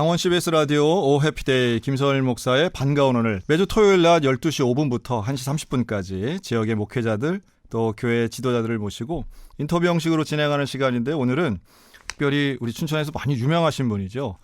강원 CBS 라디오 오 해피데이 김서일 목사의 반가운 오늘 매주 토요일 낮 12시 5분부터 1시 30분까지 지역의 목회자들 또 교회 지도자들을 모시고 인터뷰 형식으로 진행하는 시간인데 오늘은 특별히 우리 춘천에서 많이 유명하신 분이죠.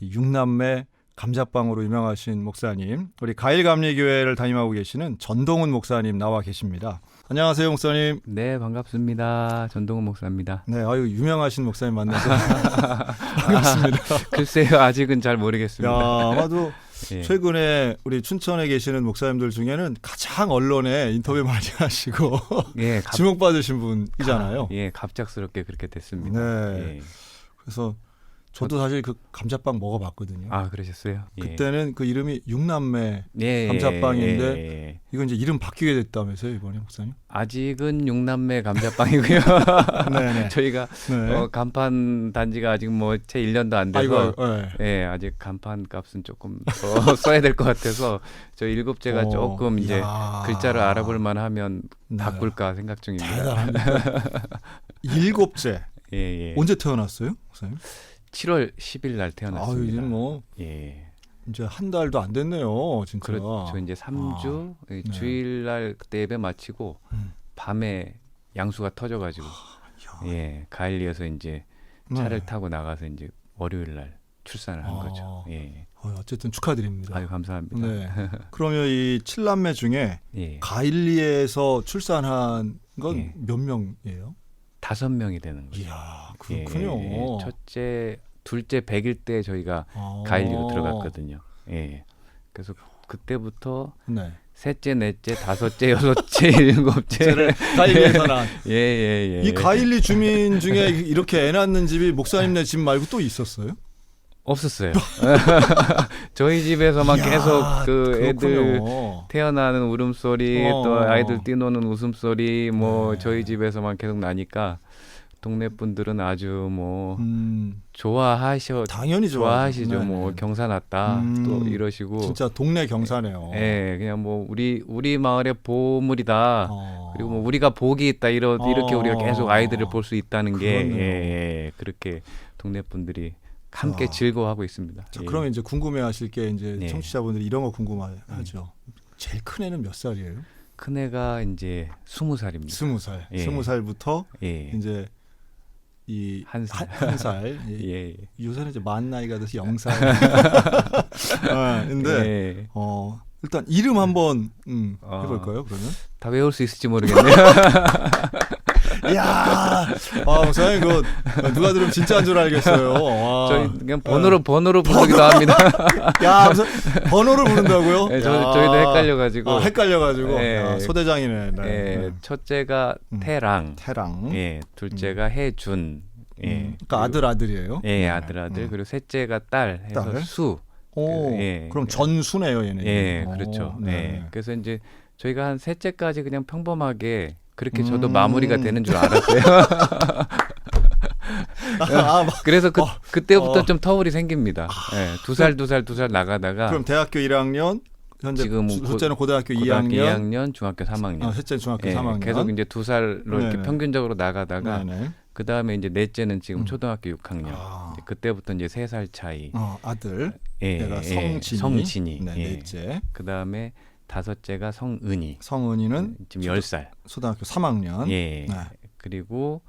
육남매 감자빵으로 유명하신 목사님, 우리 가일감리교회를 담임하고 계시는 전동훈 목사님 나와 계십니다. 안녕하세요, 목사님. 네, 반갑습니다. 전동훈 목사입니다. 네, 아유 유명하신 목사님 만나서 반갑습니다. 글쎄요, 아직은 잘 모르겠습니다. 야, 아마도 예. 최근에 우리 춘천에 계시는 목사님들 중에는 가장 언론에 인터뷰 많이 하시고 예, 주목받으신 분이잖아요. 예, 갑작스럽게 그렇게 됐습니다. 네. 예. 그래서 저도 사실 그 감자빵 먹어봤거든요. 아, 그러셨어요? 예. 그때는 그 이름이 육남매 예, 감자빵인데 예. 이건 이제 이름 바뀌게 됐다면서요, 이번에 목사님? 아직은 육남매 감자빵이고요. 네네. 저희가 네. 간판 단지가 아직 뭐 채 1년도 안 돼서 네. 예, 아직 간판 값은 조금 더 써야 될 것 같아서 저 일곱째가 조금 이제 글자를 알아볼 만하면 바꿀까 생각 중입니다. 대단합니다. 일곱째. 예, 예. 언제 태어났어요, 목사님? 7월 10일 날 태어났습니다. 이제 뭐 예. 이제 한 달도 안 됐네요, 진짜. 그렇죠. 이제 3주 네. 주일날 그때 예배 마치고 밤에 양수가 터져가지고 예, 가일리에서 이제 차를 타고 나가서 이제 월요일날 출산을 한 거죠. 예. 어쨌든 축하드립니다. 아유, 감사합니다. 네. 그러면 이 7남매 중에 예. 가일리에서 출산한 건 예. 몇 명이에요? 5명이 되는 거죠. 이야, 그렇군요. 예. 첫째, 둘째 100일 때 저희가 가일리로 들어갔거든요. 예. 그래서 그때부터 네. 셋째, 넷째, 다섯째, 여섯째, 일곱째를 가일리에서 난. 예. 이 가일리 주민 중에 이렇게 애 낳는 집이 목사님네 집 말고 또 있었어요? 없었어요. 저희 집에서만 이야, 계속 그 애들 그렇군요. 태어나는 울음소리 또 아이들 뛰노는 웃음소리 뭐 저희 집에서만 계속 나니까 동네 분들은 아주 뭐 당연히 좋아하시죠. 네네. 뭐 경사 났다 또 이러시고 진짜 동네 경사네요. 예, 그냥 뭐 우리 마을의 보물이다. 그리고 뭐 우리가 복이 있다 이렇게 우리가 계속 아이들을 볼 수 있다는 게 예, 그렇게 동네 분들이 함께 즐거워하고 있습니다. 자, 예. 그러면 이제 궁금해하실 게 이제 네. 청취자분들이 이런 거 궁금하죠. 제일 큰 애는 몇 살이에요? 큰 애가 이제 20살입니다. 20살. 예. 20살부터 예. 이제 이 한 살. 한 살. 예. 요새는 이제 만 나이가 돼서 0살. 근데 예. 일단 이름 한번 해볼까요? 그러면? 다 외울 수 있을지 모르겠네요. 이야, 목사님 그 누가 들으면 진짜 한 줄 알겠어요. 저희 그냥 번호로 부르기도 합니다. 야, 무슨 번호를 부른다고요? 네, 저희도 헷갈려가지고. 헷갈려가지고. 네. 야, 소대장이네. 네. 예, 첫째가 태랑, 예, 둘째가 해준, 그러니까 아들이에요. 예, 아들. 그리고 셋째가 딸 해서 딸? 수. 그럼 전수네요, 얘는. 예, 그렇죠. 네. 그래서 이제 저희가 한 셋째까지 그냥 평범하게 그렇게 저도 마무리가 되는 줄 알았어요. 그래서 그때부터 좀 터울이 생깁니다. 예, 두 살 나가다가. 그럼 대학교 1학년, 현재 지금 둘째는 고등학교 2학년, 중학교 3학년. 셋째는 중학교 3학년. 계속 이제 2살로 이렇게 평균적으로 나가다가 그 다음에 이제 넷째는 지금 초등학교 6학년. 이제 그때부터 이제 3살 차이. 아들. 예, 얘가 성진이. 네, 넷째. 그 다음에 다섯째가 성은이. 성은이는 지금 10살. 초등학교 3학년. 예. 네. 그리고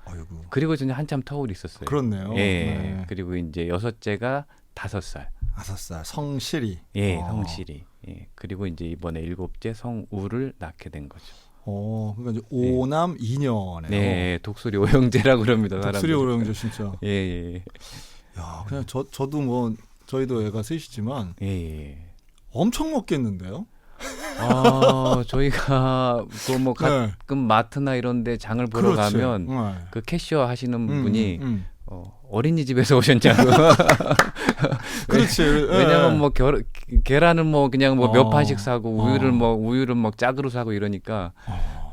전에 한참 터울이 있었어요. 그렇네요. 예. 네. 그리고 이제 여섯째가 5살. 5살. 성실이. 예, 성실이. 예. 그리고 이제 이번에 7째 성우를 낳게 된 거죠. 그러니까 이제 5남 2녀네요. 네, 독수리 오형제라고 그럽니다. 독수리 오형제 진짜. 예. 야, 그냥 저도 뭐 저희도 애가 셋이지만 엄청 먹겠는데요? 저희가 그 뭐 가끔 마트나 이런데 장을 보러 가면 그 캐셔 하시는 분이 어린이집에서 오셨냐고. 그렇지. 왜냐면 뭐 계란을 뭐 그냥 뭐 몇 판씩 사고 우유를 뭐 짝으로 사고 이러니까.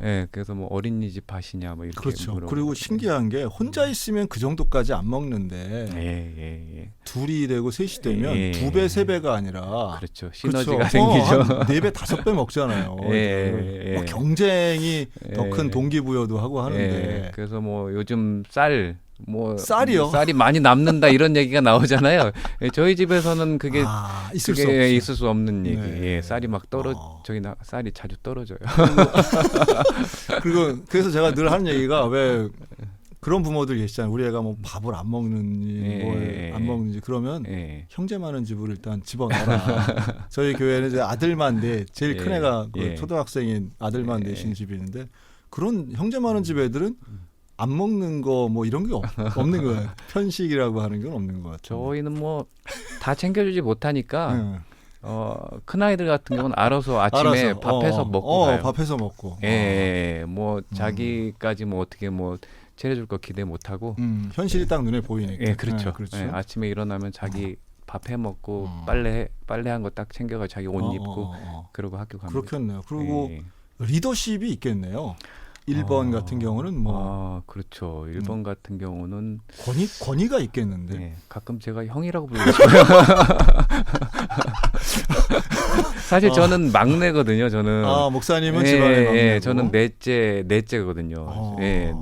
예, 그래서 뭐 어린이집 하시냐 뭐 이렇게. 그렇죠. 물어보고. 그리고 신기한 게 혼자 있으면 그 정도까지 안 먹는데 둘이 되고 셋이 되면 2배, 3배가 아니라 그렇죠. 시너지가 생기죠. 4배, 5배 먹잖아요. 경쟁이 더 큰 동기부여도 하고 하는데. 그래서 뭐 요즘 쌀 뭐 쌀이요? 쌀이 많이 남는다 이런 얘기가 나오잖아요. 예, 저희 집에서는 그게 있을 수 그게 없지. 있을 수 없는 얘기. 네. 예, 쌀이 막 저기 쌀이 자주 떨어져요. 그리고 그래서 제가 늘 하는 얘기가 왜 그런 부모들 계시잖아요. 우리 애가 뭐 밥을 안 먹는지 뭘 안 먹는지 그러면 예. 형제 많은 집을 일단 집어넣어라. 저희 교회는 이제 아들만 제일 큰 애가 그 초등학생인 아들만 내신 집이 있는데 그런 형제 많은 집 애들은 안 먹는 거 뭐 이런 게 없는 거예요. 편식이라고 하는 건 없는 것 같아요. 저희는 뭐 다 챙겨주지 못하니까 큰 아이들 같은 경우는 알아서 아침에 밥해서 먹고 가요. 밥해서 먹고. 뭐 자기까지 뭐 어떻게 뭐 차려줄 거 기대 못하고. 현실이 딱 눈에 보이니까. 예, 그렇죠. 그렇죠. 예, 아침에 일어나면 자기 밥 해 먹고 빨래한 거 딱 챙겨가 자기 옷 입고 그러고 학교 갑니다. 그렇겠네요. 그리고 리더십이 있겠네요. 1번 같은 경우는 뭐 그렇죠. 1번 같은 경우는 권위가 있겠는데. 네, 가끔 제가 형이라고 부르고 싶어요. 사실 저는 막내거든요. 저는 목사님은 집안의 막내고. 저는 넷째거든요.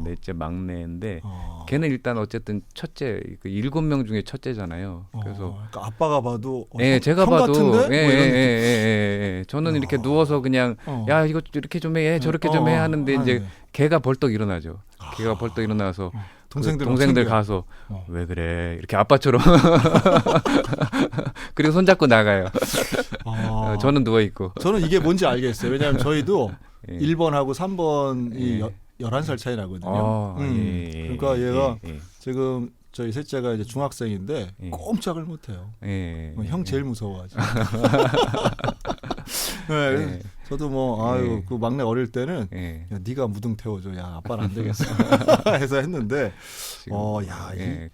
넷째 막내인데 걔는 일단 어쨌든 첫째, 7명 중에 첫째잖아요. 그래서 그러니까 아빠가 봐도 제가 형 봐도 같은데? 뭐 이런 저는 이렇게 누워서 그냥 야 이거 이렇게 좀 해, 저렇게 좀 해 하는데 이제 걔가 벌떡 일어나죠. 걔가 벌떡 일어나서 동생들 가서 왜 그래 이렇게 아빠처럼 그리고 손잡고 나가요. 저는 누워 있고. 저는 이게 뭔지 알겠어요. 왜냐하면 저희도 1번하고 3번이 11살 차이 나거든요. 그러니까 얘가 지금 저희 셋째가 이제 중학생인데 꼼짝을 못해요. 형 제일 무서워하죠. 저도 뭐 그 막내 어릴 때는 야, 네가 무등 태워줘. 야 아빠는 안 되겠어. 해서 했는데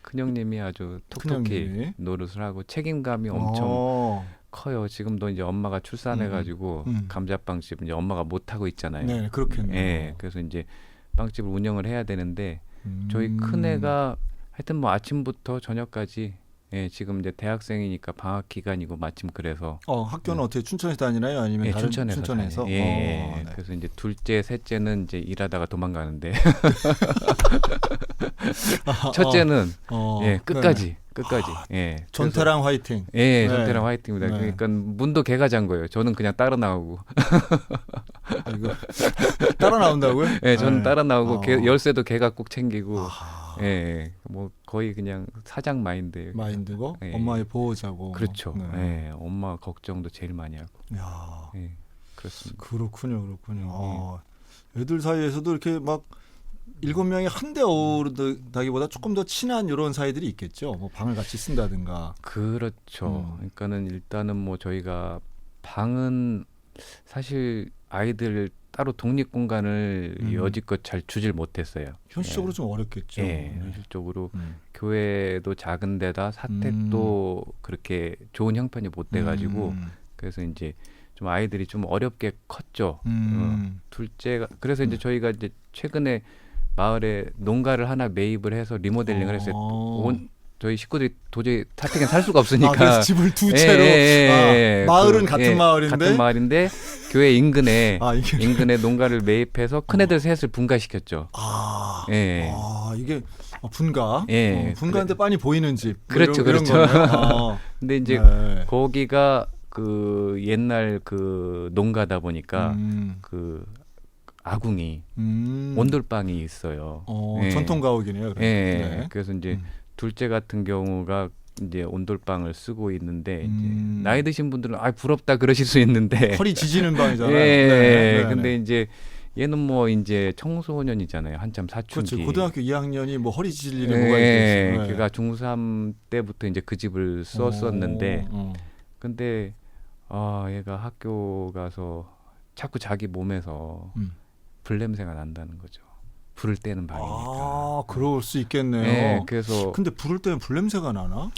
큰 형님이 아주 톡톡히 노릇을 하고 책임감이 엄청 커요. 지금도 이제 엄마가 출산해가지고 감자빵집 이제 엄마가 못 하고 있잖아요. 네, 그렇겠네요. 그래서 이제 빵집을 운영을 해야 되는데 저희 큰 애가 하여튼 뭐 아침부터 저녁까지 지금 이제 대학생이니까 방학 기간이고 마침 그래서 학교는 어떻게 춘천에서 다니나요? 아니면 다른 춘천에서? 네. 그래서 이제 둘째, 셋째는 이제 일하다가 도망가는데 첫째는 끝까지. 전태랑 화이팅. 전태랑 화이팅입니다. 그러니까 문도 걔가 잔 거예요. 저는 그냥 따라 나오고. 따라 나온다고요? 저는 따라 나오고 열쇠도 걔가 꼭 챙기고. 뭐 거의 그냥 사장 마인드예요. 마인드고 엄마의 보호자고. 그렇죠. 엄마 걱정도 제일 많이 하고. 그렇습니다. 그렇군요. 애들 사이에서도 이렇게 막 7명이 한데 어우르다기보다 조금 더 친한 이런 사이들이 있겠죠. 뭐 방을 같이 쓴다든가. 그렇죠. 그러니까는 일단은 뭐 저희가 방은 사실 아이들 따로 독립 공간을 여지껏 잘 주질 못했어요. 현실적으로 좀 어렵겠죠. 현실적으로 교회도 작은 데다 사택도 그렇게 좋은 형편이 못 돼가지고 그래서 이제 좀 아이들이 좀 어렵게 컸죠. 둘째가 그래서 이제 저희가 이제 최근에 마을에 농가를 하나 매입을 해서 리모델링을 했어요. 저희 식구들이 도저히 사택엔 살 수가 없으니까. 그래서 집을 두 채로. 마을은 같은 마을인데 교회 인근에 농가를 매입해서 큰애들 셋을 분가시켰죠. 이게 분가. 분가인데 그래. 빤히 보이는 집. 그렇죠. 근데 이제 거기가 그 옛날 그 농가다 보니까 그 아궁이 온돌방이 있어요. 전통 가옥이네요. 그래서 이제 둘째 같은 경우가 이제 온돌방을 쓰고 있는데 이제 나이 드신 분들은 부럽다 그러실 수 있는데 허리 지지는 방이잖아요. 근데 이제 얘는 뭐 이제 청소년이잖아요. 한참 사춘기. 그렇죠. 고등학교 2학년이 뭐 허리 지질 일이 뭐가 있겠어요. 그러니까 중3 때부터 이제 그 집을 썼었는데 근데 얘가 학교 가서 자꾸 자기 몸에서 불 냄새가 난다는 거죠. 불을 떼는 방이니까. 그럴 수 있겠네요. 그래서 근데 불을 때면 불 냄새가 나나?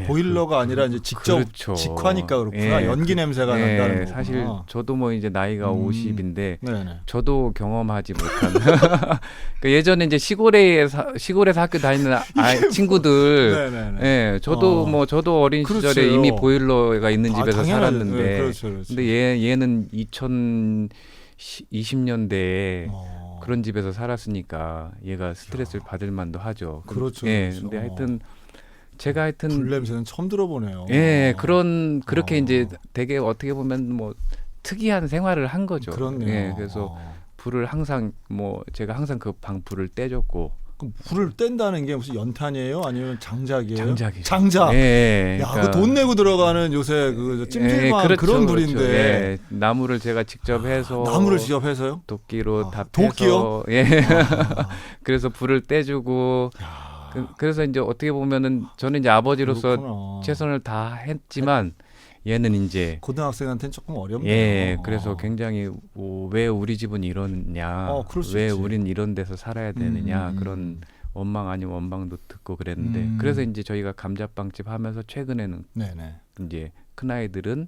보일러가 아니라 이제 직접 그렇죠. 직화니까 그렇구나. 연기 냄새가 난다는 거구나. 사실 저도 뭐 이제 나이가 50인데 저도 경험하지 못한. 그러니까 예전에 이제 시골에서 학교 다니는 친구들, 저도 어린 시절에 이미 보일러가 있는 집에서 살았는데, 그렇죠. 근데 얘는 2020년대에 그런 집에서 살았으니까 얘가 스트레스를 받을 만도 하죠. 그렇죠. 예, 그렇죠. 근데 하여튼 제가 하여튼 불 냄새는 처음 들어보네요. 예, 그렇게 이제 되게 어떻게 보면 뭐 특이한 생활을 한 거죠. 그렇네요. 예, 그래서 불을 항상 뭐 제가 항상 그 방 불을 떼줬고. 그럼 불을 뗀다는 게 무슨 연탄이에요? 아니면 장작이에요? 장작이죠. 장작. 예, 야, 그 돈 내고 들어가는 요새 그 찜질방 그렇죠, 그런 그렇죠. 불인데. 예, 나무를 제가 직접 해서 나무를 직접 해서요? 도끼로 다 도끼요? 패서 예. 아, 그래서 불을 떼주고 야, 그래서 이제 어떻게 보면은 저는 이제 아버지로서 그렇구나. 최선을 다 했지만 얘는 이제 고등학생한테는 조금 어렵네요. 예, 그래서 굉장히 왜 우리 집은 이러냐, 그럴 수 왜 있지. 우린 이런 데서 살아야 되느냐 그런 원망 아닌 원망도 듣고 그랬는데 그래서 이제 저희가 감자빵집 하면서 최근에는 네네. 이제 큰 아이들은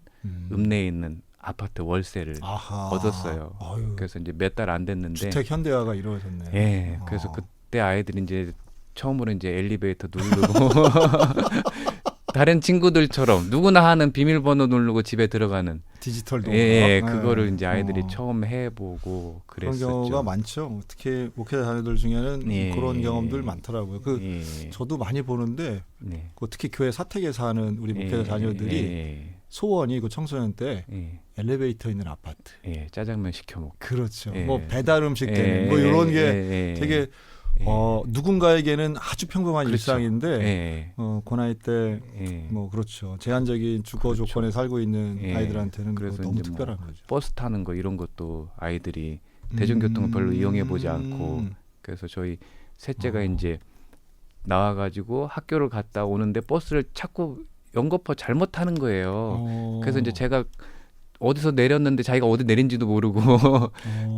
읍내에 있는 아파트 월세를 아하. 얻었어요. 아유, 그래서 이제 몇 달 안 됐는데 주택 현대화가 이루어졌네. 예, 그래서 그때 아이들이 이제 처음으로 이제 엘리베이터 누르고 다른 친구들처럼 누구나 하는 비밀번호 누르고 집에 들어가는 디지털 도어. 예, 그거를 이제 아이들이 어. 처음 해보고 그런 그랬었죠. 경우가 많죠. 특히 목회자 자녀들 중에는 예. 그런 경험들 많더라고요. 예. 저도 많이 보는데 네. 특히 교회 사택에 사는 우리 목회자 자녀들이 예. 소원이 그 청소년 때 예. 엘리베이터 있는 아파트. 예. 짜장면 시켜 먹고. 그렇죠. 예. 뭐 배달 음식 되는 뭐 이런 게 되게 누군가에게는 아주 평범한 그렇죠. 일상인데 예. 그 나이 때 예. 뭐 그렇죠. 제한적인 주거 그렇죠. 조건에 살고 있는 예. 아이들한테는 그래서 너무 이제 뭐 특별한 거죠. 버스 타는 거 이런 것도 아이들이 대중교통을 별로 이용해 보지 않고 음. 그래서 저희 셋째가 이제 나와가지고 학교를 갔다 오는데 버스를 자꾸 연거푸 잘못 타는 거예요. 그래서 이제 제가 어디서 내렸는데 자기가 어디 내린지도 모르고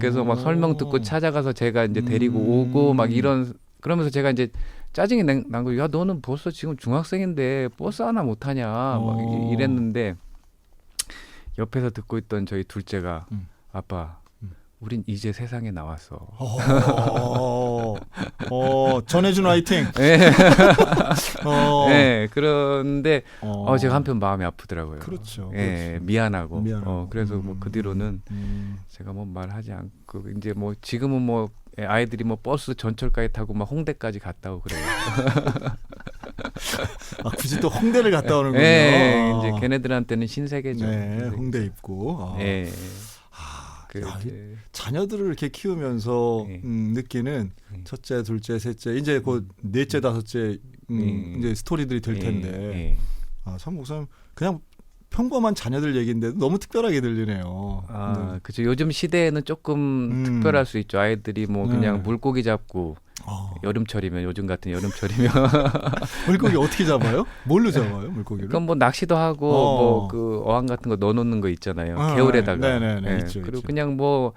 그래서 막 설명 듣고 찾아가서 제가 이제 데리고 오고 막 이런 그러면서 제가 이제 짜증이 난 거. 야 너는 벌써 지금 중학생인데 버스 하나 못 타냐 막 이랬는데 옆에서 듣고 있던 저희 둘째가 아빠 우린 이제 세상에 나왔어. 전해준 화이팅. 네. 어. 네, 그런데 제가 한편 마음이 아프더라고요. 그렇죠. 예, 그렇죠. 미안하고. 미안하고. 그래서 뭐 그 뒤로는 제가 뭐 말하지 않고 이제 뭐 지금은 뭐 아이들이 뭐 버스 전철까지 타고 막 홍대까지 갔다 오고 그래요. 굳이 또 홍대를 갔다 오는군요. 네, 이제 걔네들한테는 신세계죠. 네, 신세계. 홍대 입고. 네. 자녀들을 이렇게 키우면서 네. 느끼는 첫째, 둘째, 셋째, 이제 곧 넷째, 다섯째 이제 스토리들이 될 텐데. 참 목사님 그냥 평범한 자녀들 얘기인데도 너무 특별하게 들리네요. 그렇죠. 요즘 시대에는 조금 특별할 수 있죠. 아이들이 뭐 그냥 물고기 잡고 여름철이면 요즘 같은 여름철이면 물고기 어떻게 잡아요? 뭘로 잡아요, 물고기를? 그럼 뭐 낚시도 하고 뭐 그 어항 같은 거 넣어놓는 거 있잖아요. 개울에다가. 네네네. 예. 있죠, 그리고 있죠. 그냥 뭐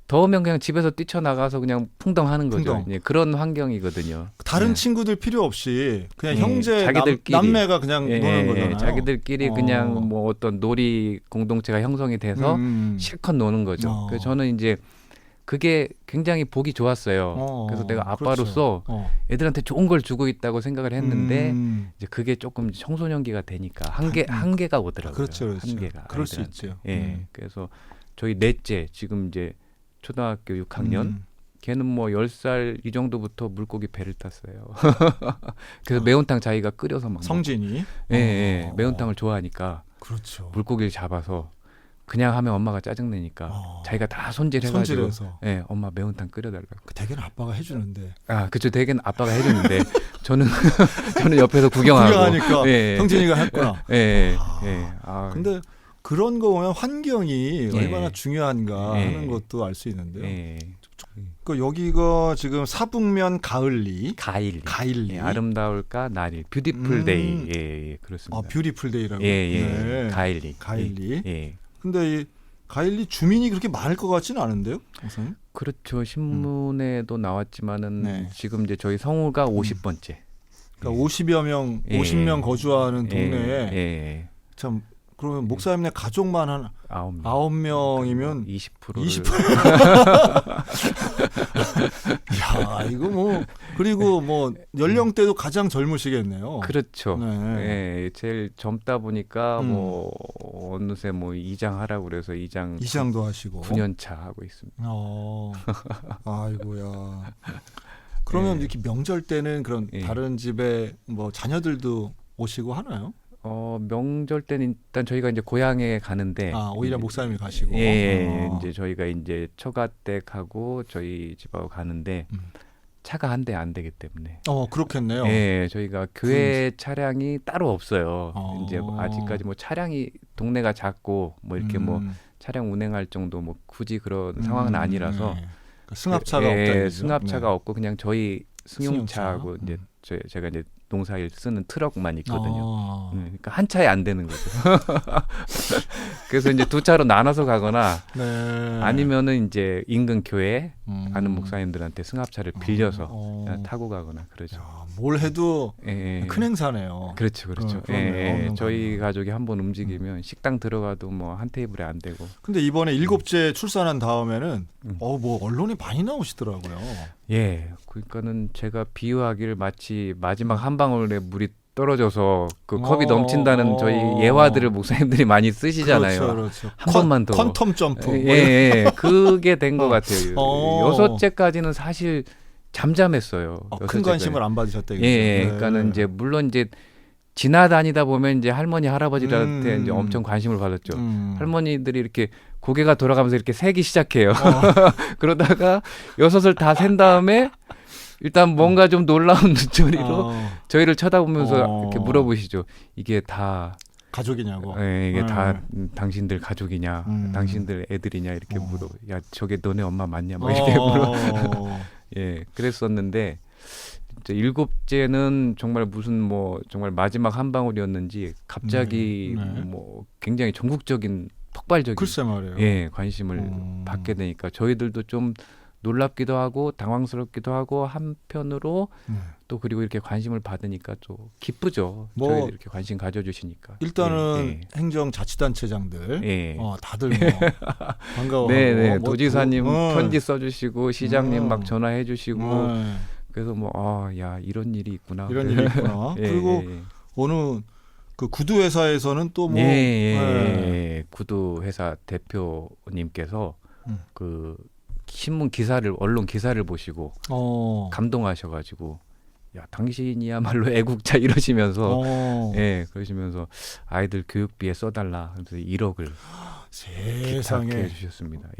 더우면 그냥 집에서 뛰쳐나가서 그냥 풍덩하는 거죠. 풍덩. 예, 그런 환경이거든요. 다른 예. 친구들 필요 없이 그냥 예, 형제 자기들끼리. 남매가 그냥 예, 노는 예, 거잖아요. 자기들끼리 그냥 뭐 어떤 놀이 공동체가 형성이 돼서 실컷 노는 거죠. 그래서 저는 이제 그게 굉장히 보기 좋았어요. 그래서 내가 아빠로서 그렇죠. 애들한테 좋은 걸 주고 있다고 생각을 했는데 이제 그게 조금 청소년기가 되니까 한계가 오더라고요. 그렇죠, 그렇죠. 한계가. 그럴 수 아이들한테. 있죠. 예. 그래서 저희 넷째 지금 이제 초등학교 6학년 걔는 뭐 10살 이 정도부터 물고기 배를 탔어요. 그래서 매운탕 자기가 끓여서 막 성진이. 예, 매운탕을 좋아하니까 그렇죠. 물고기를 잡아서 그냥 하면 엄마가 짜증내니까 자기가 다 손질해가지고 예, 엄마 매운탕 끓여달라고. 대개는 아빠가 해주는데. 그쵸. 대개는 아빠가 해주는데 저는 옆에서 구경하고. 구경하니까 예, 형진이가 했구나. 예. 근데 그런 거 보면 환경이 예. 얼마나 중요한가 예. 하는 것도 알 수 있는데요. 예. 그 여기가 지금 사북면 가을리. 가일리. 예, 아름다울까 날일. 뷰티풀 데이. 예, 그렇습니다. 뷰티풀 데이라고. 예. 네. 가일리. 예. 근데 이 가일리 주민이 그렇게 많을 것 같지는 않은데요, 선생님? 그렇죠. 신문에도 나왔지만은 네. 지금 이제 저희 성우가 50번째. 그러니까 50여 명, 예. 50명 거주하는 동네에 예. 참 그러면 목사님네 가족만 한 9명. 9명이면 20%를 20%. 야, 이거 뭐 그리고 뭐 연령대도 가장 젊으시겠네요. 그렇죠. 네. 예, 제일 젊다 보니까 뭐 어느새 뭐 이장 하라고 그래서 이장도 하시고 9년 차 하고 있습니다. 아이고야. 그러면 예. 이렇게 명절 때는 그런 예. 다른 집에 뭐 자녀들도 오시고 하나요? 명절 때는 일단 저희가 이제 고향에 가는데 오히려 이제, 목사님이 가시고. 이제 저희가 이제 처가댁하고 저희 집하고 가는데 음. 차가 한 대 안 되기 때문에. 그렇겠네요. 예, 저희가 교회 차량이 따로 없어요. 이제 아직까지 뭐 차량이 동네가 작고 뭐 이렇게 뭐 차량 운행할 정도 뭐 굳이 그런 상황은 아니라서 네. 그러니까 승합차가 없다. 얘기죠? 승합차가 네. 없고 그냥 저희 승용차하고 승용차. 이제 제가 이제 농사일 쓰는 트럭만 있거든요. 아. 그러니까 한 차에 안 되는 거죠. 그래서 이제 두 차로 나눠서 가거나 네. 아니면은 이제 인근 교회 아는 음. 목사님들한테 승합차를 빌려서 그냥 타고 가거나 그러죠. 야, 뭘 해도 예, 예. 큰 행사네요. 그렇죠, 그렇죠. 그러네요. 없는 저희 거는. 가족이 한번 움직이면 식당 들어가도 뭐 한 테이블에 안 되고. 근데 이번에 7째 출산한 다음에는 음. 뭐 언론에 많이 나오시더라고요. 예, 그러니까는 제가 비유하기를 마치 마지막 한 방울의 물이 떨어져서 그 컵이 넘친다는 저희 예화들을 목사님들이 많이 쓰시잖아요. 그렇죠. 한 번만 더. 퀀텀 점프. 예, 그게 된 것 같아요. 어. 6째까지는 사실 잠잠했어요. 큰 6째까지. 관심을 안 받으셨대요. 예, 그러니까는 이제 물론 이제 지나다니다 보면 이제 할머니 할아버지들한테 이제 엄청 관심을 받았죠. 할머니들이 이렇게 고개가 돌아가면서 이렇게 세기 시작해요. 그러다가 6을 다 센 다음에 일단 뭔가 좀 놀라운 눈초리로 저희를 쳐다보면서 이렇게 물어보시죠. 이게 다 가족이냐고. 이게 다 당신들 가족이냐, 당신들 애들이냐 이렇게 물어. 야, 저게 너네 엄마 맞냐? 뭐 이렇게 물어. 예, 그랬었는데 이제 7째는 정말 무슨 뭐 정말 마지막 한 방울이었는지 갑자기 뭐 굉장히 전국적인 폭발적인 글쎄 말이에요. 예, 관심을 받게 되니까 저희들도 좀 놀랍기도 하고 당황스럽기도 하고 한편으로 또 그리고 이렇게 관심을 받으니까 또 기쁘죠. 뭐 저희들 이렇게 관심 가져주시니까. 일단은 행정자치단체장들 다들 뭐 반가워하고 네네 뭐 도지사님 편지 써주시고 시장님 막 전화해주시고 네. 그래서 뭐 야 이런 일이 있구나. 이런 일이 있구나. 그리고 어느 그 구두 회사에서는 또 뭐 구두 회사 대표님께서 그 신문 기사를 언론 기사를 보시고 감동하셔가지고 야 당신이야말로 애국자 이러시면서 그러시면서 아이들 교육비에 써달라 그래서 1억을 세상에 기탁해 주셨습니다.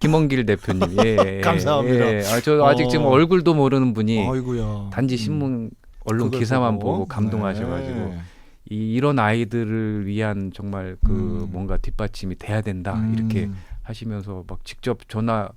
김원길 대표님 감사합니다. 저 아직 지금 얼굴도 모르는 분이 아이고야. 단지 신문 언론 기사만 보고 감동하셔가지고 이런 아이들을 위한 정말 그 뭔가 뒷받침이 돼야 된다 이렇게 하시면서 막 직접 전화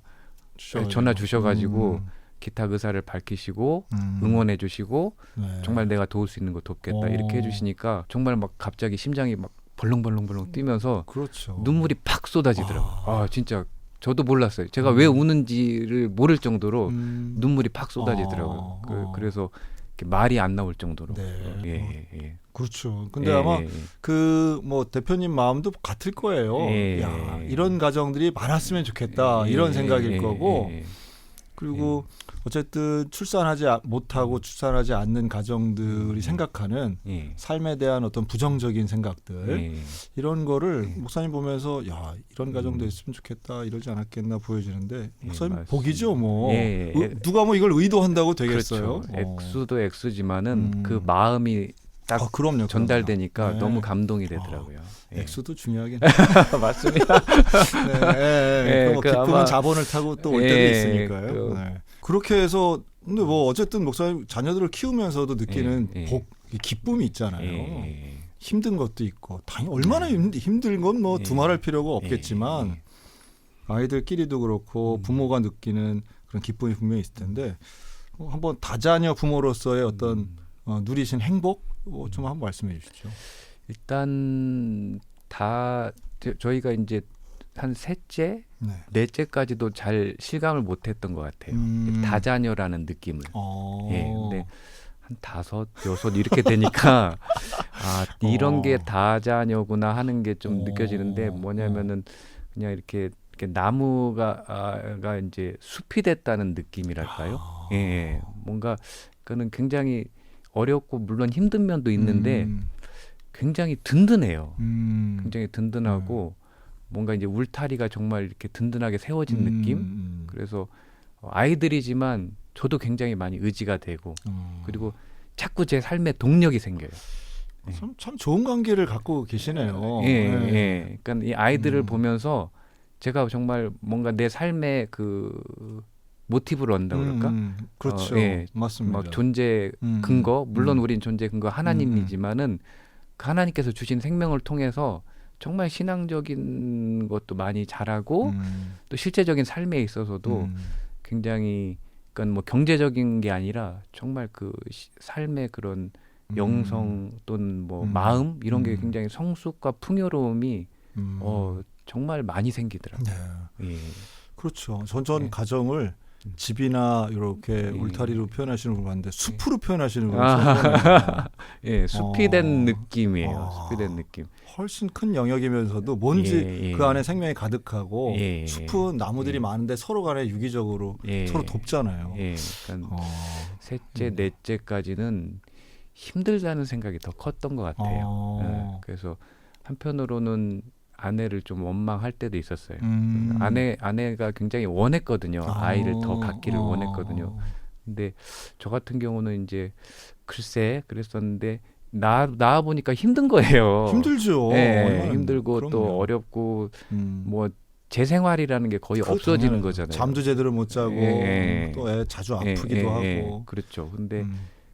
주셔가지고 기탁 의사를 밝히시고 응원해 주시고 정말 내가 도울 수 있는 거 돕겠다 이렇게 해주시니까 정말 막 갑자기 심장이 막 벌렁벌렁 뛰면서 그렇죠. 눈물이 팍 쏟아지더라고요. 진짜 저도 몰랐어요. 제가 왜 우는지를 모를 정도로 눈물이 팍 쏟아지더라고요. 그래서 말이 안 나올 정도로. 그렇죠. 근데 아마 그 뭐 대표님 마음도 같을 거예요. 야, 이런 가정들이 많았으면 좋겠다 이런 생각일 거고. 그리고 어쨌든 출산하지 못하고 출산하지 않는 가정들이 생각하는 삶에 대한 어떤 부정적인 생각들 이런 거를 목사님 보면서 야 이런 가정도 있으면 좋겠다 이러지 않았겠나 보여지는데 목사님 복이죠 뭐. 누가 뭐 이걸 의도한다고 되겠어요. 그렇죠. 액수도 액수지만은 그 마음이 딱 그럼요. 너무 너무 감동이 되더라고요. 액수도 중요하긴 맞습니다. 뭐 기쁨은 자본을 타고 또 올 때도 있으니까요. 그렇게 해서 근데 뭐 어쨌든 목사님 자녀들을 키우면서도 느끼는 기쁨이 있잖아요. 힘든 것도 있고 당연히 얼마나 힘든 건 뭐 두말할 필요가 없겠지만 아이들끼리도 그렇고 부모가 느끼는 그런 기쁨이 분명히 있을 텐데 한번 다자녀 부모로서의 어떤 누리신 행복 좀 한번 말씀해 주시죠. 일단 저희가 이제 한 셋째, 넷째까지도 잘 실감을 못했던 것 같아요. 다자녀라는 느낌을. 근데 한 5, 6 이렇게 되니까 이런 게 다자녀구나 하는 게 좀 느껴지는데 뭐냐면은 그냥 이렇게 나무가 이제 숲이 됐다는 느낌이랄까요? 뭔가 그는 굉장히 어렵고 물론 힘든 면도 있는데 굉장히 든든해요. 음. 굉장히 든든하고 뭔가 이제 울타리가 정말 이렇게 든든하게 세워진 느낌. 그래서 아이들이지만 저도 굉장히 많이 의지가 되고 그리고 자꾸 제 삶에 동력이 생겨요. 참 좋은 관계를 갖고 계시네요. 예, 네. 예. 그러니까 이 아이들을 보면서 제가 정말 뭔가 내 삶의 그 모티브를 얻는다 그럴까? 그렇죠. 예. 맞습니다. 막 존재 근거, 물론 우린 존재 근거 하나님이지만은 그 하나님께서 주신 생명을 통해서 정말 신앙적인 것도 많이 잘하고 또 실제적인 삶에 있어서도 굉장히 그러니까 뭐 경제적인 게 아니라 정말 그 삶의 그런 영성 또는 뭐 마음 이런 게 굉장히 성숙과 풍요로움이 정말 많이 생기더라고요. 네. 예. 그렇죠. 전 네. 가정을 집이나 이렇게 예. 울타리로 표현하시는 걸 봤는데 숲으로 표현하시는 걸 처음 봤네요. 예, 숲이 된 느낌이에요. 숲이 된 느낌. 훨씬 큰 영역이면서도 뭔지 예, 예. 그 안에 생명이 가득하고 예, 숲은 나무들이 예. 많은데 서로 간에 유기적으로 예. 서로 돕잖아요. 예, 그러니까 어. 셋째, 넷째까지는 힘들다는 생각이 더 컸던 것 같아요. 예, 그래서 한편으로는 아내를 좀 원망할 때도 있었어요. 아내가 굉장히 원했거든요. 아이를 더 갖기를 원했거든요. 근데 저 같은 경우는 이제 글쎄 그랬었는데 낳아 보니까 힘든 거예요. 힘들죠. 네, 힘들고 그럼요. 또 어렵고 뭐 제 생활이라는 게 거의 그거 없어지는 당연하죠. 거잖아요. 잠도 제대로 못 자고 예. 또 애 자주 아프기도 하고. 그렇죠. 근데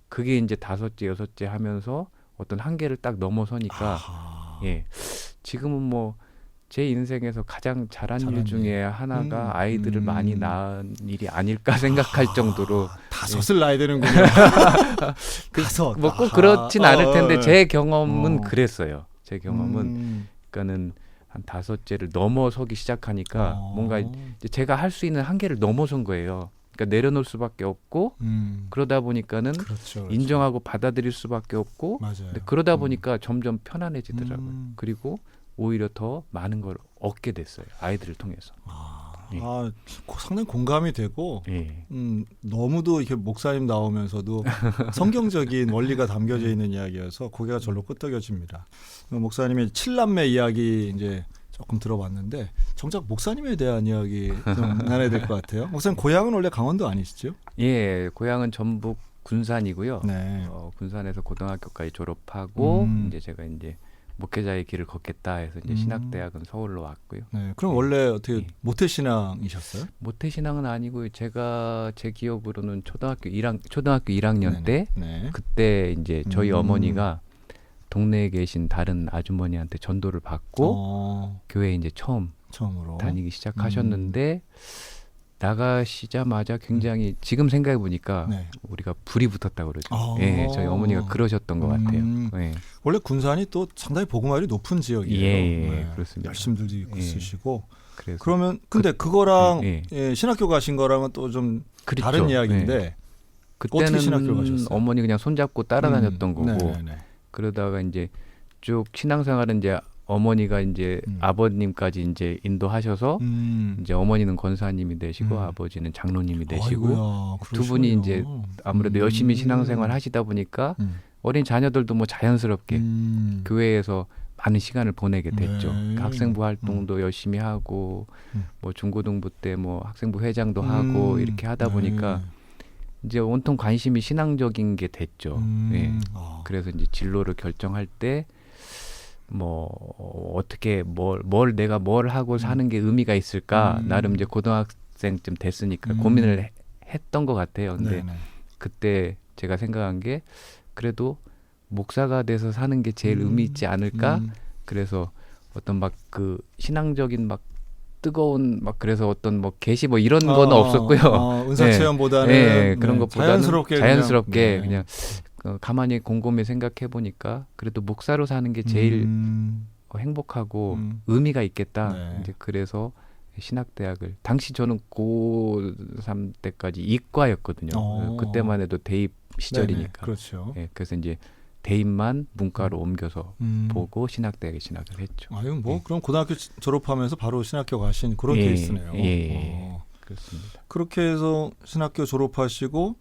그게 이제 다섯째, 여섯째 하면서 어떤 한계를 딱 넘어서니까 예. 지금은 뭐 제 인생에서 가장 잘한 일 잘한 중에 하나가 아이들을 많이 낳은 일이 아닐까 생각할 정도로 다섯을 낳아야 되는군요. 다섯. 뭐 꼭 그렇진 않을 텐데 제 경험은 어. 그랬어요. 제 경험은 그러니까는 한 다섯째를 넘어서기 시작하니까 뭔가 이제 제가 할 수 있는 한계를 넘어선 거예요. 그러니까 내려놓을 수밖에 없고 그러다 보니까는 그렇죠. 인정하고 받아들일 수밖에 없고 맞아요. 근데 그러다 보니까 점점 편안해지더라고요. 그리고 오히려 더 많은 걸 얻게 됐어요. 아이들을 통해서. 예. 상당히 공감이 되고 예. 너무도 이렇게 목사님 나오면서도 성경적인 원리가 담겨져 있는 이야기여서 고개가 절로 끄덕여집니다. 목사님의 7남매 이야기 이제 조금 들어봤는데 정작 목사님에 대한 이야기 좀 나눠야 될 것 같아요. 목사님 고향은 원래 강원도 아니시죠? 예, 고향은 전북 군산이고요. 네. 군산에서 고등학교까지 졸업하고 이제 제가 이제 목회자의 길을 걷겠다 해서 이제 신학대학은 서울로 왔고요. 네. 그럼 원래 어떻게 예. 모태신앙이셨어요? 모태신앙은 아니고요. 제가 제 기억으로는 초등학교 1학년 때 네. 그때 이제 저희 어머니가 동네에 계신 다른 아주머니한테 전도를 받고 교회에 이제 처음으로 다니기 시작하셨는데 나가시자마자 굉장히 지금 생각해 보니까 네. 우리가 불이 붙었다고 그러죠. 예, 저희 어머니가 그러셨던 것 같아요. 예. 원래 군산이 또 상당히 복음화율이 높은 지역이에요. 예, 그렇습니다. 열심들도 있고 예. 쓰시고. 그래서 그러면 근데 그거랑 예. 예, 신학교 가신 거랑은 또 좀 그렇죠. 다른 이야기인데 어떻게 신학교 그때는 가셨어요? 어머니 그냥 손잡고 따라다녔던 거고 네네네. 그러다가 이제 쭉 신앙생활은 이제 어머니가 이제 아버님까지 이제 인도하셔서 이제 어머니는 권사님이 되시고 아버지는 장로님이 되시고 아이고야, 두 분이 그러시군요. 이제 아무래도 열심히 신앙생활 하시다 보니까 어린 자녀들도 뭐 자연스럽게 교회에서 많은 시간을 보내게 됐죠. 네. 그러니까 학생부 활동도 열심히 하고 뭐 중고등부 때 뭐 학생부 회장도 하고 이렇게 하다 보니까 이제 온통 관심이 신앙적인 게 됐죠. 예. 그래서 이제 진로를 결정할 때 뭐 어떻게 뭘 내가 뭘 하고 사는 게 의미가 있을까 나름 이제 고등학생쯤 됐으니까 고민을 했던 것 같아요. 근데 네네. 그때 제가 생각한 게 그래도 목사가 돼서 사는 게 제일 의미 있지 않을까? 그래서 어떤 막 그 신앙적인 막 뜨거운 막 그래서 어떤 뭐 계시 뭐 이런 건 없었고요. 은사 체험보다는 네, 그런 것보다는 자연스럽게 그냥 가만히 곰곰이 생각해 보니까 그래도 목사로 사는 게 제일 행복하고 의미가 있겠다. 네. 이제 그래서 신학대학을 당시 저는 고3 때까지 이과였거든요. 그때만 해도 대입 시절이니까. 네네, 그렇죠. 예, 그래서 이제 대입만 문과로 옮겨서 보고 신학대학에 진학을 했죠. 아유 뭐 예. 그럼 고등학교 졸업하면서 바로 신학교 가신 그런 케이스네요. 예. 그렇습니다. 그렇게 해서 신학교 졸업하시고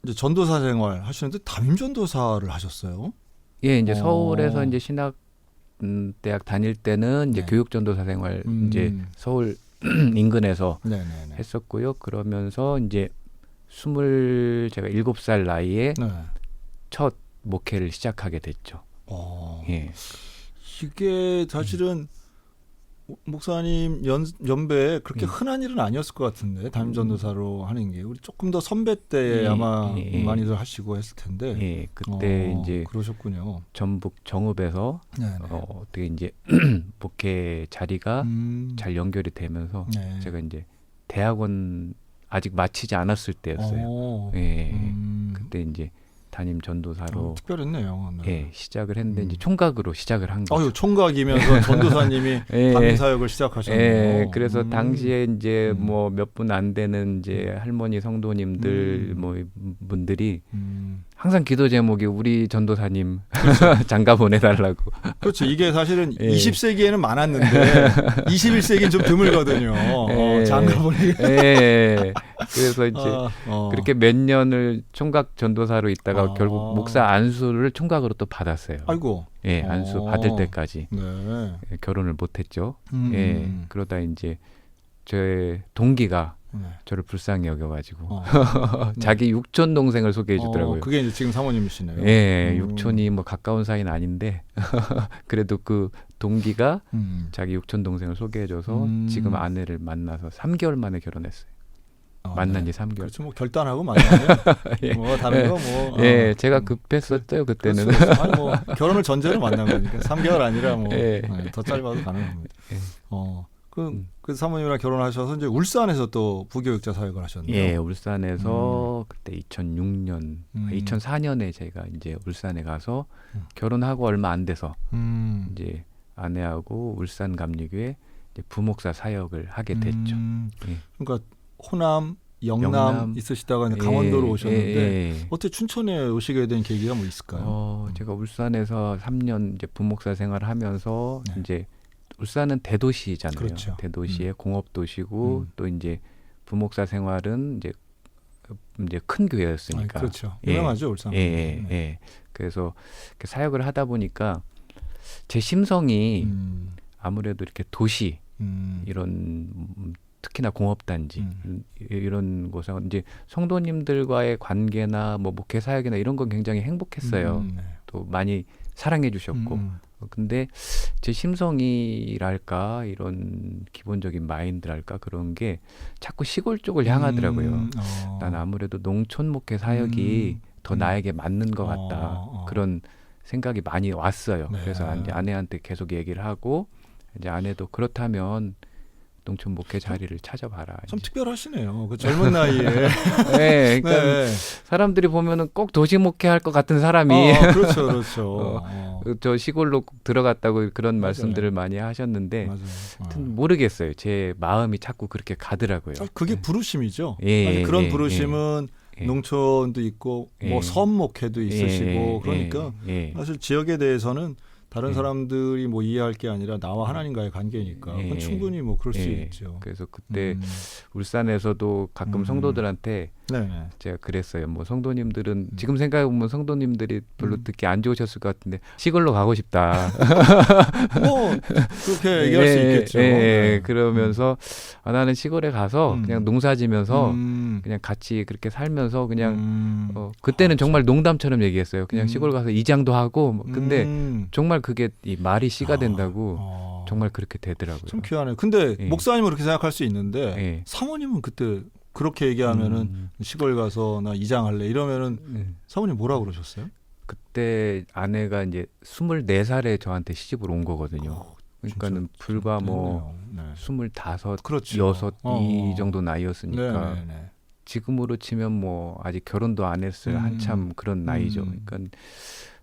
이제 전도사 생활 하시는데 담임 전도사를 하셨어요. 예, 이제 서울에서 이제 신학 대학 다닐 때는 이제 네. 교육전도사 생활 이제 서울 인근에서 네네네. 했었고요. 그러면서 이제 제가 7살 나이에 네. 첫 목회를 시작하게 됐죠. 예. 이게 사실은 목사님 연배에 그렇게 흔한 일은 아니었을 것 같은데 담임 전도사로 하는 게 우리 조금 더 선배 때 아마 많이들 하시고 했을 텐데. 예, 그때 이제 그러셨군요. 전북 정읍에서 네네. 어떻게 이제 목회 자리가 잘 연결이 되면서 네. 제가 이제 대학원 아직 마치지 않았을 때였어요. 예, 그때 이제 담임 전도사로 특별했네요. 네. 예, 시작을 했는데 이제 총각으로 시작을 한 거죠. 총각이면서 전도사님이 예, 담임 사역을 시작하셨네요. 예, 그래서 당시에 이제 뭐 몇 분 안 되는 이제 할머니 성도님들 뭐 분들이 항상 기도 제목이 우리 전도사님 장가 보내달라고. 그렇죠. 이게 사실은 예. 20세기에는 많았는데 21세기는 좀 드물거든요. 예. 장가 보내기. 예. 그래서 이제 그렇게 몇 년을 총각 전도사로 있다가 결국 목사 안수를 총각으로 또 받았어요. 아이고. 예, 안수 받을 때까지 네. 예, 결혼을 못했죠. 예, 그러다 이제 제 동기가 네. 저를 불쌍히 여겨가지고 자기 육촌 동생을 소개해 주더라고요. 그게 이제 지금 사모님이시네요. 예, 육촌이 뭐 가까운 사이는 아닌데 그래도 그 동기가 자기 육촌 동생을 소개해줘서 지금 아내를 만나서 3개월 만에 결혼했어요. 만난 지 3개월. 그렇죠. 뭐 결단하고 만나면 예. 뭐 다른 거 뭐. 예, 제가 급했었죠 그때는. 그렇죠. 아니 뭐 결혼을 전제로 만난 거니까 3개월 아니라 뭐 예. 더 짧아도 가능합니다. 예. 그 사모님이랑 결혼하셔서 이제 울산에서 또 부교육자 사역을 하셨네요. 예, 울산에서 그때 2006년, 2004년에 제가 이제 울산에 가서 결혼하고 얼마 안 돼서 이제 아내하고 울산 감리교회 이제 부목사 사역을 하게 됐죠. 예. 그러니까 호남, 영남 있으시다가 강원도로 오셨는데 어떻게 춘천에 오시게 된 계기가 뭐 있을까요? 제가 울산에서 3년 이제 부목사 생활을 하면서 이제 울산은 대도시잖아요. 그렇죠. 대도시의 공업도시고 또 이제 부목사 생활은 이제 큰 교회였으니까. 그렇죠. 유명하죠, 울산. 예. 그래서 이렇게 사역을 하다 보니까 제 심성이 아무래도 이렇게 도시 이런 특히나 공업단지 이런 곳에 이제 성도님들과의 관계나 뭐 목회 사역이나 이런 건 굉장히 행복했어요. 또 많이 사랑해 주셨고. 근데 제 심성이랄까 이런 기본적인 마인드랄까 그런 게 자꾸 시골 쪽을 향하더라고요. 난 아무래도 농촌 목회 사역이 더 나에게 맞는 것 같다. 그런 생각이 많이 왔어요. 네. 그래서 이제 아내한테 계속 얘기를 하고 이제 아내도 그렇다면 농촌 목회 자리를 찾아봐라. 참 특별하시네요. 그 젊은 나이에. 네, 그러니까 사람들이 보면은 꼭 도시 목회할 것 같은 사람이 그렇죠. 저 시골로 꼭 들어갔다고 그런 말씀들을 많이 하셨는데 하여튼 모르겠어요. 제 마음이 자꾸 그렇게 가더라고요. 그게 부르심이죠. 예, 그런 부르심은 농촌도 있고 뭐 섬 목회도 있으시고 그러니까 사실 지역에 대해서는 다른 사람들이 뭐 이해할 게 아니라 나와 하나님과의 관계니까 그건 충분히 뭐 그럴 수 있죠. 그래서 그때 울산에서도 가끔 성도들한테 제가 그랬어요. 뭐 성도님들은 지금 생각해 보면 성도님들이 별로 듣기 안 좋으셨을 것 같은데 시골로 가고 싶다. 뭐 그렇게 얘기할 수 있겠죠. 그러면서 나는 시골에 가서 그냥 농사지면서 그냥 같이 그렇게 살면서 그냥 그때는 정말 농담처럼 얘기했어요. 그냥 시골 가서 이장도 하고 근데 정말 그게 이 말이 씨가 된다고 정말 그렇게 되더라고요. 참 귀하네요. 근데 목사님은 그렇게 생각할 수 있는데 사모님은 그때 그렇게 얘기하면은 시골 가서 나 이장할래 이러면은 사모님 뭐라고 그러셨어요? 그때 아내가 이제 24살에 저한테 시집을 온 거거든요. 그러니까는 불과 뭐 25, 그렇죠. 6 이 정도 나이였으니까 지금으로 치면 뭐 아직 결혼도 안 했을 한참 그런 나이죠. 그러니까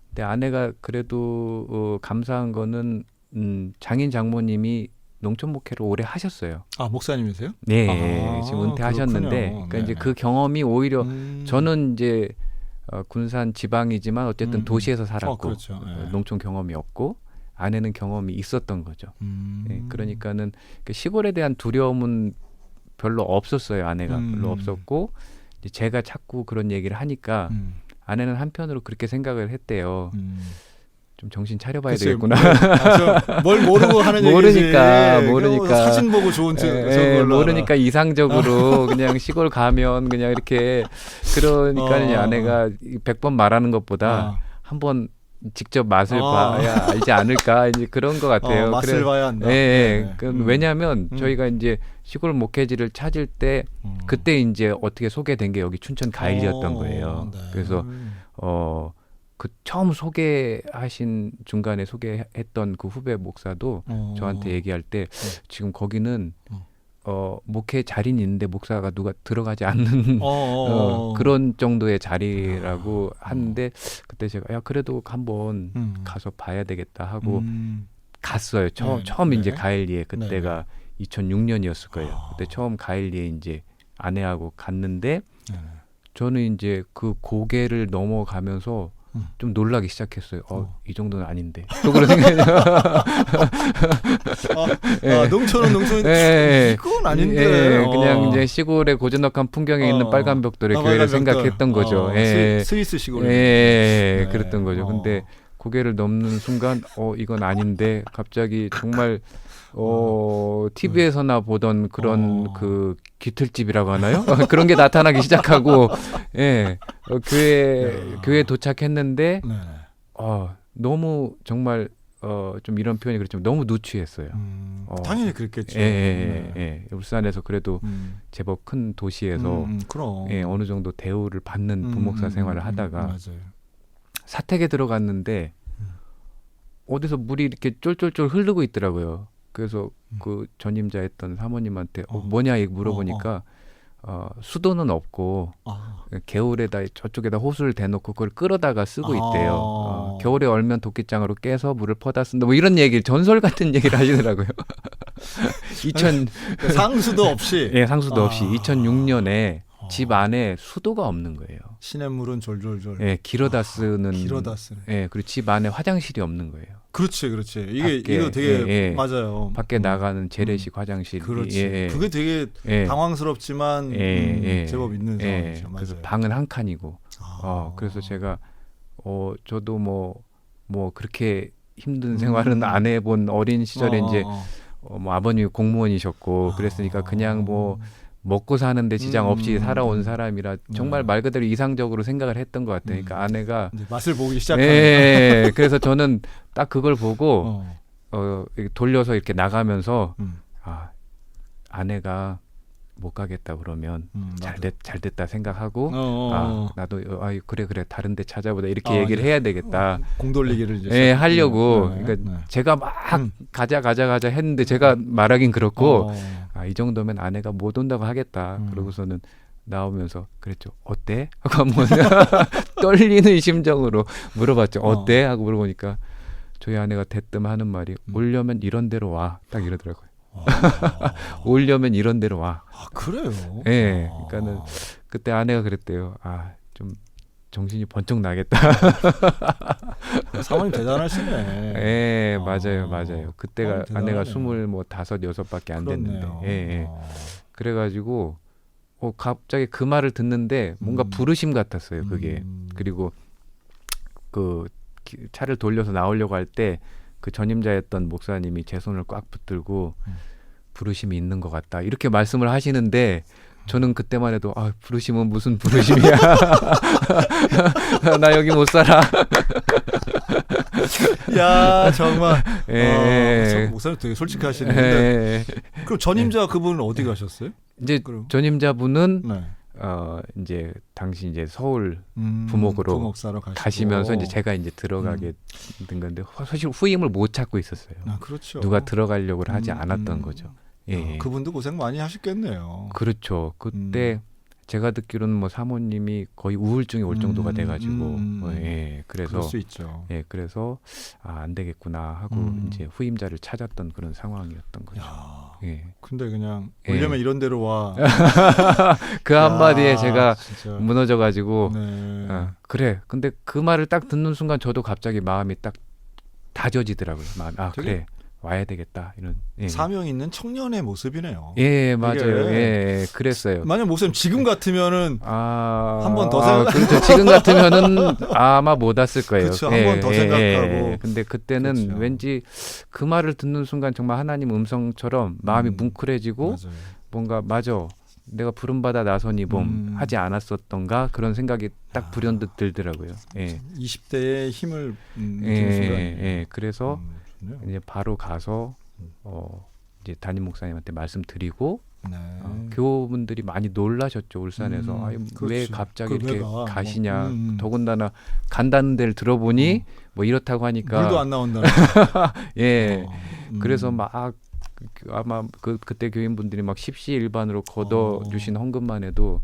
근데 아내가 그래도 감사한 거는 장인 장모님이 농촌 목회를 오래 하셨어요. 목사님이세요? 네, 지금 은퇴하셨는데, 그러니까 이제 그 경험이 오히려 저는 이제 군산 지방이지만 어쨌든 도시에서 살았고 그렇죠. 농촌 경험이 없고 아내는 경험이 있었던 거죠. 그러니까는 시골에 대한 두려움은 별로 없었어요. 아내가 별로 없었고 이제 제가 자꾸 그런 얘기를 하니까 아내는 한편으로 그렇게 생각을 했대요. 좀 정신 차려봐야 글쎄요, 되겠구나. 뭘 모르고 하는 모르니까, 얘기지. 모르니까. 사진 보고 좋은 걸로 모르니까 이상적으로 그냥 시골 가면 그냥 이렇게 그러니까 아내가 100번 말하는 것보다 한번 직접 맛을 봐야 알지 않을까 이제 그런 것 같아요. 맛을 봐야 한다. 네. 왜냐하면 저희가 이제 시골 목회지를 찾을 때 그때 이제 어떻게 소개된 게 여기 춘천 가일이었던 거예요. 네. 그래서 그 처음 소개하신 중간에 소개했던 그 후배 목사도 저한테 얘기할 때 지금 거기는 목회 자리는 있는데 목사가 누가 들어가지 않는 그런 정도의 자리라고 하는데 그때 제가 야 그래도 한번 가서 봐야 되겠다 하고 갔어요. 처음 이제 가일리에 그때가 2006년이었을 거예요. 그때 처음 가일리에 이제 아내하고 갔는데 저는 이제 그 고개를 넘어가면서 좀 놀라기 시작했어요. 이 정도는 아닌데. 또 그런 생각이 농촌은 농촌인데 이건 아닌데. 그냥 이제 시골의 고즈넉한 풍경에 있는 빨간 벽돌의 교회를 생각했던 거죠. 스위스 시골. 그랬던 거죠. 근데 고개를 넘는 순간 이건 아닌데 갑자기 정말 TV에서나 보던 그런 그 기틀집이라고 하나요? 그런 게 나타나기 시작하고, 교회에 도착했는데, 너무 정말, 좀 이런 표현이 그렇지만 너무 누추했어요. 당연히 그랬겠죠. 울산에서 그래도 제법 큰 도시에서, 그럼. 어느 정도 대우를 받는 부목사 생활을 하다가, 맞아요. 사택에 들어갔는데, 어디서 물이 이렇게 쫄쫄쫄 흐르고 있더라고요. 그래서 그 전임자였던 사모님한테 뭐냐 이거 물어보니까 수도는 없고 개울에다 저쪽에다 호수를 대놓고 그걸 끌어다가 쓰고 있대요. 겨울에 얼면 도끼장으로 깨서 물을 퍼다 쓴다. 뭐 이런 얘기를 전설 같은 얘기를 하시더라고요. 상수도 없이. 상수도 없이 2006년에 집 안에 수도가 없는 거예요. 시냇물은 졸졸졸. 길어다 쓰는. 길어다 쓰는. 그리고 집 안에 화장실이 없는 거예요. 그렇지. 이거 되게 맞아요. 밖에 나가는 재래식 화장실. 그렇지. 그게 되게 당황스럽지만 제법 있는 상황이죠. 그래서 맞아요. 방은 한 칸이고. 그래서 제가 저도 뭐 그렇게 힘든 생활은 안 해본 어린 시절에 이제 뭐 아버님이 공무원이셨고 그랬으니까 그냥 뭐 먹고 사는데 지장 없이 살아온 사람이라 정말 말 그대로 이상적으로 생각을 했던 것 같아요. 그러니까 아내가 이제 맛을 보기 시작하는. 그래서 저는 딱 그걸 보고 이렇게 돌려서 이렇게 나가면서 아내가 못 가겠다 그러면 잘 됐다 생각하고 나도 그래 다른 데 찾아보자 이렇게 얘기를 해야 되겠다. 공돌리기를 이제 하려고 그러니까 제가 막 가자 했는데 제가 말하긴 그렇고 이 정도면 아내가 못 온다고 하겠다. 그러고서는 나오면서 그랬죠. 어때? 하고 한번 떨리는 심정으로 물어봤죠. 어때? 하고 물어보니까 저희 아내가 대뜸 하는 말이 오려면 이런 데로 와. 딱 이러더라고요. 오려면 이런 데로 와. 그래요? 그러니까는 그때 아내가 그랬대요. 좀 정신이 번쩍 나겠다. 사모님 대단하시네. 맞아요. 그때가 아내가 25-6밖에 안 됐는데. 그래가지고 갑자기 그 말을 듣는데 뭔가 부르심 같았어요. 그게. 그리고 그 차를 돌려서 나오려고 할 때 그 전임자였던 목사님이 제 손을 꽉 붙들고 부르심이 있는 것 같다 이렇게 말씀을 하시는데 저는 그때만 해도 부르심은 무슨 부르심이야. 나 여기 못 살아. 야 정말 목사님 되게 솔직하시는데 그럼 전임자 그분은 어디 가셨어요? 이제 전임자분은 이제 당시 이제 서울 부목으로 가시면서 이제 제가 이제 들어가게 된 건데 사실 후임을 못 찾고 있었어요. 그렇죠. 누가 들어가려고 하지 않았던 거죠. 그분도 고생 많이 하셨겠네요. 그렇죠. 그때 제가 듣기로는 뭐 사모님이 거의 우울증이 올 정도가 돼가지고 그래서 그럴 수 있죠. 그래서 안 되겠구나 하고 이제 후임자를 찾았던 그런 상황이었던 거죠. 근데 그냥 오려면 이런 데로 와. 그 한마디에 제가 진짜. 무너져가지고 그래. 근데 그 말을 딱 듣는 순간 저도 갑자기 마음이 딱 다져지더라고요. 그래. 와야 되겠다 이런 예. 사명 있는 청년의 모습이네요. 예, 맞아요. 이게 예, 그랬어요. 만약 목사님 지금 같으면은 한 번 더 그렇죠. 지금 같으면은 아마 못 왔을 거예요. 그렇죠. 한 번 더 생각하고. 근데 그때는 그렇죠. 왠지 그 말을 듣는 순간 정말 하나님 음성처럼 마음이 뭉클해지고 맞아요. 뭔가 맞아. 내가 부름받아 나선 이봄 하지 않았었던가 그런 생각이 딱 불현듯 들더라고요. 예. 20대의 힘을 느끼는 예, 순간이에요. 예. 그래서 좋네요. 이제 바로 가서 이제 담임 목사님한테 말씀드리고 네. 교우분들이 많이 놀라셨죠. 울산에서 아니, 왜 그렇지. 갑자기 그 이렇게 왜 가? 가시냐. 더군다나 간다는 데를 들어보니 뭐 이렇다고 하니까 물도 안 나온다는. 예. 그래서 막 아마 그때 교인분들이 막 십시일반으로 걷어 주신 헌금만 해도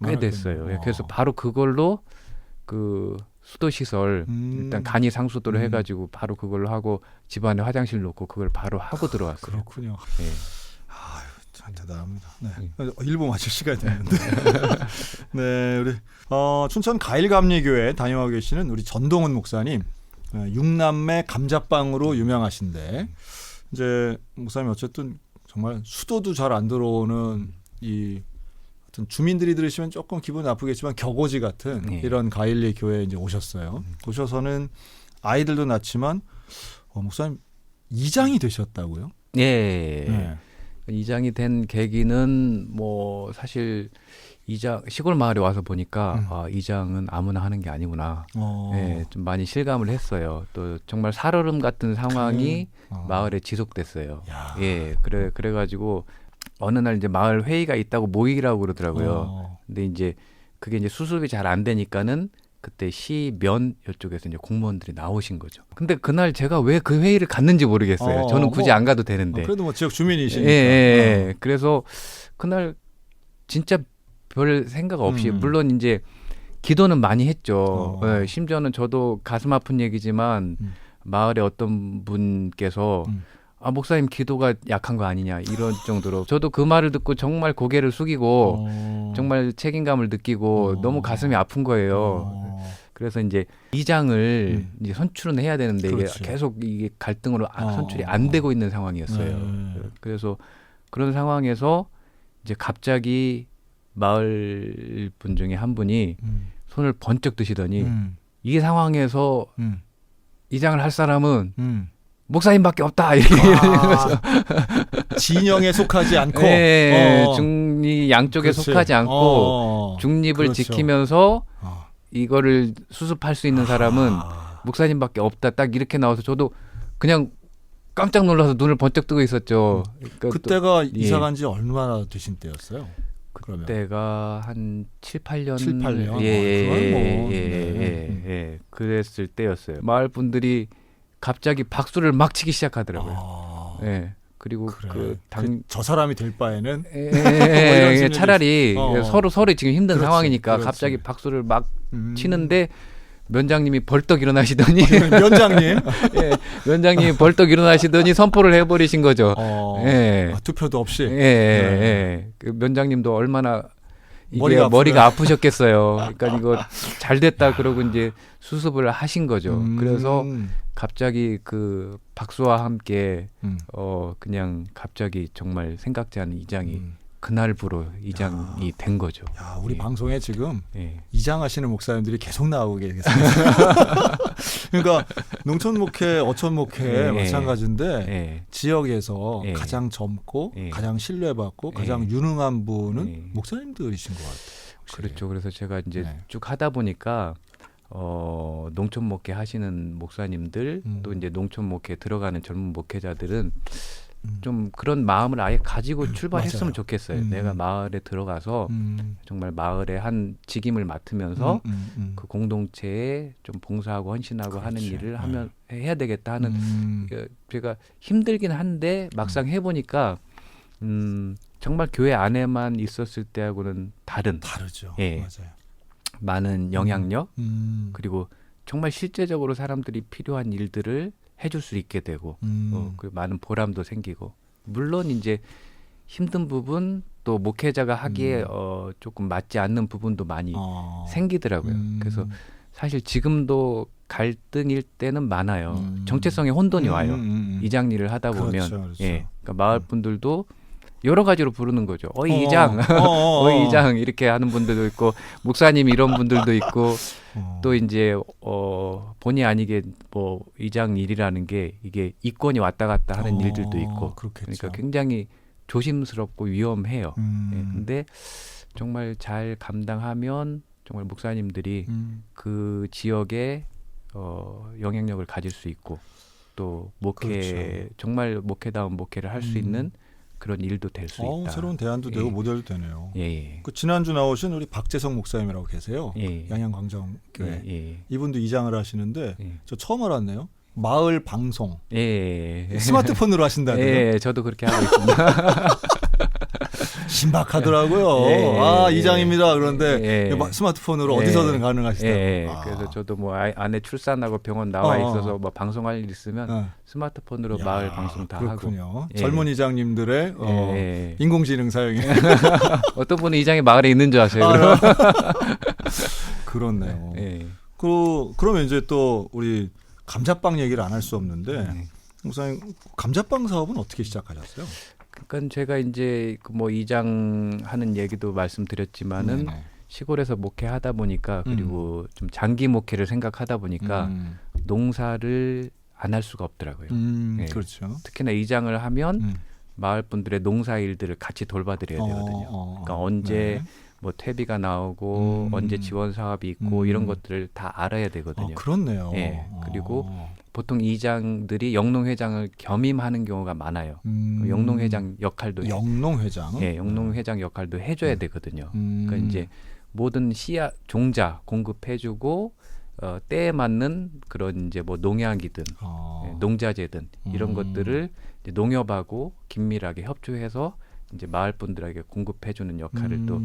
꽤 됐어요. 예, 그래서 바로 그걸로 그 수도 시설 일단 간이 상수도를 해가지고 바로 그걸로 하고 집안에 화장실 놓고 그걸 바로 하고 들어왔어요. 그렇군요. 예. 아유, 참 대단합니다. 네. 1부 마칠 시간이 됐는데. 네, 우리 춘천 가일감리교회 다녀와 계시는 우리 전동훈 목사님, 육남매 감자빵으로 유명하신데 이제 목사님 어쨌든 정말 수도도 잘 안 들어오는 이 하여튼 주민들이 들으시면 조금 기분 나쁘겠지만 격오지 같은 이런 가일리 교회에 이제 오셨어요. 오셔서는 아이들도 낳지만 목사님 이장이 되셨다고요? 예. 네. 이장이 된 계기는 뭐 사실 이장 시골 마을에 와서 보니까 이장은 아무나 하는 게 아니구나. 예, 좀 많이 실감을 했어요. 또 정말 살얼음 같은 상황이 마을에 지속됐어요. 야. 예, 그래가지고 어느 날 이제 마을 회의가 있다고 모이라고 그러더라고요. 근데 이제 그게 이제 수습이 잘 안 되니까는 그때 시면 이쪽에서 이제 공무원들이 나오신 거죠. 근데 그날 제가 왜 그 회의를 갔는지 모르겠어요. 저는 굳이 안 가도 되는데. 그래도 뭐 지역 주민이시니까. 예. 그래서 그날 진짜 별 생각 없이 물론 이제 기도는 많이 했죠. 예, 심지어는 저도 가슴 아픈 얘기지만 마을에 어떤 분께서 목사님 기도가 약한 거 아니냐 이런 정도로 저도 그 말을 듣고 정말 고개를 숙이고 정말 책임감을 느끼고 너무 가슴이 아픈 거예요. 그래서 이제 이장을 이제 선출은 해야 되는데 그렇지. 이게 계속 이게 갈등으로 선출이 안 되고 있는 상황이었어요. 그래서 그런 상황에서 이제 갑자기 마을 분 중에 한 분이 손을 번쩍 드시더니 이 상황에서 이장을 할 사람은 목사님밖에 없다 이렇게 진영에 속하지 않고 중립 양쪽에 그렇지. 속하지 않고 중립을 그렇죠. 지키면서 이거를 수습할 수 있는 사람은 목사님밖에 없다 딱 이렇게 나와서 저도 그냥 깜짝 놀라서 눈을 번쩍 뜨고 있었죠. 그러니까 그때가 이사간 지 얼마나 되신 때였어요? 그러면. 그때가 한 7, 8년 7, 8년? 예. 그랬을 때였어요. 마을 분들이 갑자기 박수를 막 치기 시작하더라고요. 예. 그리고 그래. 저 사람이 될 바에는 차라리 서로 지금 힘든 그렇지, 상황이니까 그렇지. 갑자기 박수를 막 치는데 면장님이 벌떡 일어나시더니 면장님 면장님이 벌떡 일어나시더니 선포를 해버리신 거죠. 투표도 없이. 그 면장님도 얼마나 이게 머리가 아프셨겠어요. 그러니까 이거 잘 됐다 그러고 이제 수습을 하신 거죠. 그래서 갑자기 그 박수와 함께 그냥 갑자기 정말 생각지 않은 이장이 그날부로 이장이 된 거죠. 야, 우리 방송에 지금 이장하시는 목사님들이 계속 나오고 계십니다. 그러니까 농촌 목회, 어촌 목회 마찬가지인데 지역에서 가장 젊고 가장 신뢰받고 가장 유능한 분은 목사님들이신 것 같아요. 혹시. 그렇죠. 그래서 제가 이제 쭉 하다 보니까 농촌 목회 하시는 목사님들 또 이제 농촌 목회 들어가는 젊은 목회자들은 좀 그런 마음을 아예 가지고 출발했으면 맞아요. 좋겠어요. 내가 마을에 들어가서 정말 마을의 한 직임을 맡으면서 그 공동체에 좀 봉사하고 헌신하고 하는 일을 해야 되겠다 하는 제가 힘들긴 한데 막상 해보니까 정말 교회 안에만 있었을 때하고는 다르죠. 맞아요. 많은 영향력 그리고 정말 실제적으로 사람들이 필요한 일들을 해줄 수 있게 되고 그 많은 보람도 생기고 물론 이제 힘든 부분 또 목회자가 하기에 조금 맞지 않는 부분도 많이 생기더라고요. 그래서 사실 지금도 갈등일 때는 많아요. 정체성의 혼돈이 와요. 이장 일을 하다 보면 그렇죠, 그렇죠. 예, 그러니까 마을 분들도 여러 가지로 부르는 거죠. 어이 이장, 어이 이장 이렇게 하는 분들도 있고 목사님 이런 분들도 있고 또 이제 본의 아니게 뭐 이장 일이라는 게 이게 이권이 왔다 갔다 하는 일들도 있고 그렇겠죠. 그러니까 굉장히 조심스럽고 위험해요. 예, 근데 정말 잘 감당하면 정말 목사님들이 그 지역에 영향력을 가질 수 있고 또 목회 그렇죠. 정말 목회다운 목회를 할 수 있는 그런 일도 될 수 있다. 새로운 대안도 되고 모델도 되네요. 예. 그 지난주 나오신 우리 박재성 목사님이라고 계세요. 예. 양양광장교회. 예. 이분도 이장을 하시는데 예. 저 처음 알았네요. 마을 방송. 예. 스마트폰으로 하신다고요? 예, 저도 그렇게 하고 있습니다. 신박하더라고요. 예. 이장입니다. 그런데 예. 스마트폰으로 예. 어디서든 가능하시다고. 예. 그래서 저도 뭐 아내 출산하고 병원 나와 있어서 뭐 방송할 일 있으면 스마트폰으로 마을 방송 다 그렇군요. 하고. 예. 젊은 이장님들의 예. 인공지능 사용이 어떤 분은 이장이 마을에 있는 줄 아세요? 그렇네요. 예. 그러면 이제 또 우리 감자빵 얘기를 안 할 수 없는데 네. 목사님 감자빵 사업은 어떻게 시작하셨어요? 그러니까 제가 이제 뭐 이장 하는 얘기도 말씀드렸지만은 네네. 시골에서 목회하다 보니까 그리고 좀 장기 목회를 생각하다 보니까 농사를 안 할 수가 없더라고요. 예. 그렇죠. 특히나 이장을 하면 마을 분들의 농사 일들을 같이 돌봐드려야 되거든요. 그러니까 언제 뭐 퇴비가 나오고 언제 지원 사업이 있고 이런 것들을 다 알아야 되거든요. 그렇네요. 예. 그리고 보통 이장들이 영농회장을 겸임하는 경우가 많아요. 영농회장 역할도 영농회장. 예, 영농회장 역할도 해줘야 되거든요. 그러니까 이제 모든 씨앗 종자 공급해주고 때에 맞는 그런 이제 뭐 농약이든 예, 농자재든 이런 것들을 이제 농협하고 긴밀하게 협조해서 이제 마을 분들에게 공급해주는 역할을 또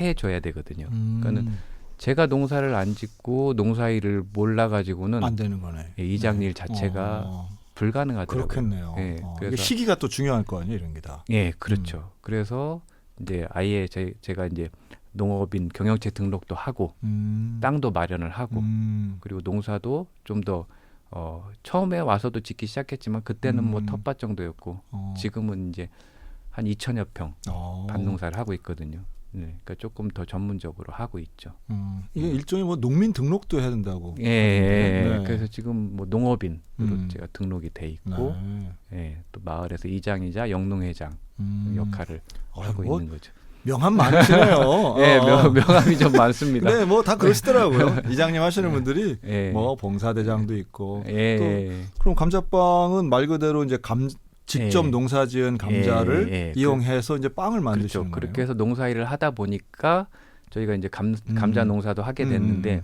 해줘야 되거든요. 그러니까는 제가 농사를 안 짓고 농사일을 몰라가지고는 안 되는 거네. 예, 이장일 자체가 불가능하더라고요. 그렇겠네요. 예, 이게 그래서 시기가 또 중요할 거 아니에요, 이런 게 다. 예, 그렇죠. 그래서 이제 아예 제가 이제 농업인 경영체 등록도 하고 땅도 마련을 하고 그리고 농사도 좀 더 처음에 와서도 짓기 시작했지만 그때는 뭐 텃밭 정도였고 지금은 이제 한 2,000여 평 밭농사를 하고 있거든요. 네, 그러니까 조금 더 전문적으로 하고 있죠. 이게 일종의 뭐 농민 등록도 해야 된다고. 예, 네. 그래서 지금 뭐 농업인으로 제가 등록이 돼 있고, 예, 또 마을에서 이장이자 영농회장 역할을 하고 뭐 있는 거죠. 명함 많으시네요. 예, 명함이 좀 많습니다. 네, 뭐 다 그러시더라고요. 이장님 하시는 분들이 예. 뭐 봉사대장도 있고. 예. 또 그럼 감자빵은 말 그대로 이제 직접 예. 농사지은 감자를 예. 이용해서 이제 빵을 그렇죠. 만드시는 거예요. 그렇게 해서 농사일을 하다 보니까 저희가 이제 감자 농사도 하게 됐는데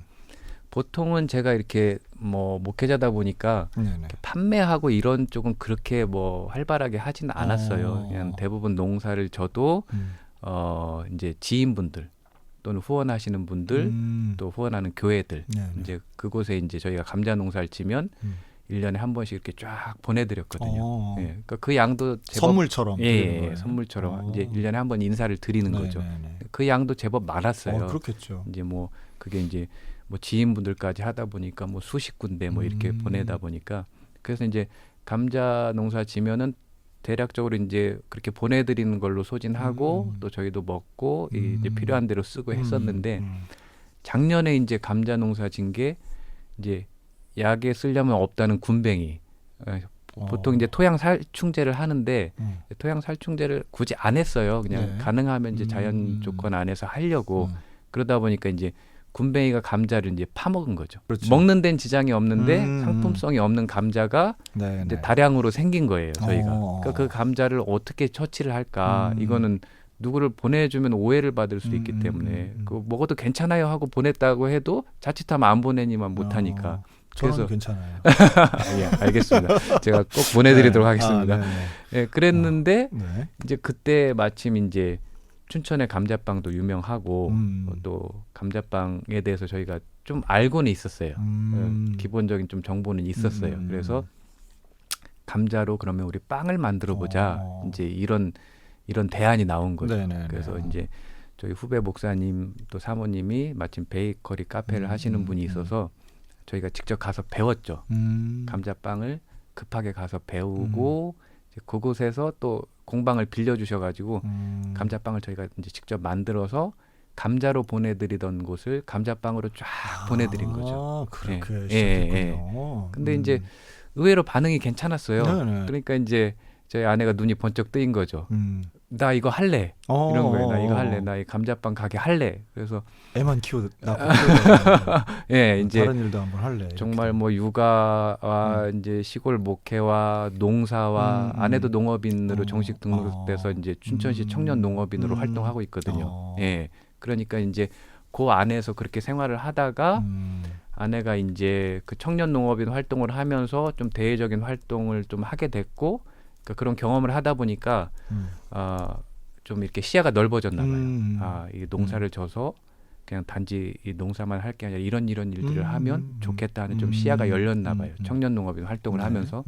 보통은 제가 이렇게 뭐 목회자다 보니까 판매하고 이런 쪽은 그렇게 뭐 활발하게 하지는 않았어요. 그냥 대부분 농사를 저도 이제 지인분들 또는 후원하시는 분들 또 후원하는 교회들 이제 그곳에 이제 저희가 감자 농사를 지면 1년에 한 번씩 이렇게 쫙 보내드렸거든요. 예, 그러니까 그 양도 제법 선물처럼. 예, 선물처럼 이제 1년에 한 번 인사를 드리는 거죠. 그 양도 제법 많았어요. 그렇겠죠. 이제 뭐 그게 이제 뭐 지인분들까지 하다 보니까 뭐 수십 군데 뭐 이렇게 보내다 보니까 그래서 이제 감자 농사 지면은 대략적으로 이제 그렇게 보내드리는 걸로 소진하고 또 저희도 먹고 이제 필요한 대로 쓰고 했었는데 작년에 이제 감자 농사 진 게 이제 약에 쓰려면 없다는 군뱅이. 보통 이제 토양 살충제를 하는데 토양 살충제를 굳이 안 했어요. 그냥 가능하면 이제 자연 조건 안에서 하려고 그러다 보니까 이제 군뱅이가 감자를 이제 파먹은 거죠. 그렇죠. 먹는 데는 지장이 없는데 상품성이 없는 감자가 이제 다량으로 생긴 거예요. 저희가. 그러니까 그 감자를 어떻게 처치를 할까? 이거는 누구를 보내주면 오해를 받을 수 있기 때문에 그 먹어도 괜찮아요 하고 보냈다고 해도 자칫하면 안 보내니만 못하니까. 저는 그래서 괜찮아요. 예, 알겠습니다. 제가 꼭 보내드리도록 하겠습니다. 예, 그랬는데 이제 그때 마침 이제 춘천의 감자빵도 유명하고 또 감자빵에 대해서 저희가 좀 알고는 있었어요. 기본적인 좀 정보는 있었어요. 그래서 감자로 그러면 우리 빵을 만들어 보자. 이제 이런 대안이 나온 거죠. 그래서 이제 저희 후배 목사님 또 사모님이 마침 베이커리 카페를 하시는 분이 있어서 저희가 직접 가서 배웠죠. 감자빵을 급하게 가서 배우고 이제 그곳에서 또 공방을 빌려주셔가지고 감자빵을 저희가 이제 직접 만들어서 감자로 보내드리던 곳을 감자빵으로 쫙 보내드린 거죠. 그렇게 시작했군요. 근데 이제 의외로 반응이 괜찮았어요. 네네. 그러니까 이제 저희 아내가 눈이 번쩍 뜨인 거죠. 나 이거 할래. 이런 거예요. 나 이거 할래. 나 이 감자빵 가게 할래. 그래서 애만 키우다 예, 이제 다른 일도 한번 할래. 정말 이렇게. 뭐 육아와 이제 시골 목회와 농사와 아내도 농업인으로 정식 등록돼서 이제 춘천시 청년 농업인으로 활동하고 있거든요. 예. 그러니까 이제 그 안에서 그렇게 생활을 하다가 아내가 이제 그 청년 농업인 활동을 하면서 좀 대외적인 활동을 좀 하게 됐고 그러니까 그런 경험을 하다 보니까 좀 이렇게 시야가 넓어졌나 봐요. 이 농사를 져서 그냥 단지 이 농사만 할 게 아니라 이런 일들을 하면 좋겠다는 좀 시야가 열렸나 봐요. 청년 농업인 활동을 하면서.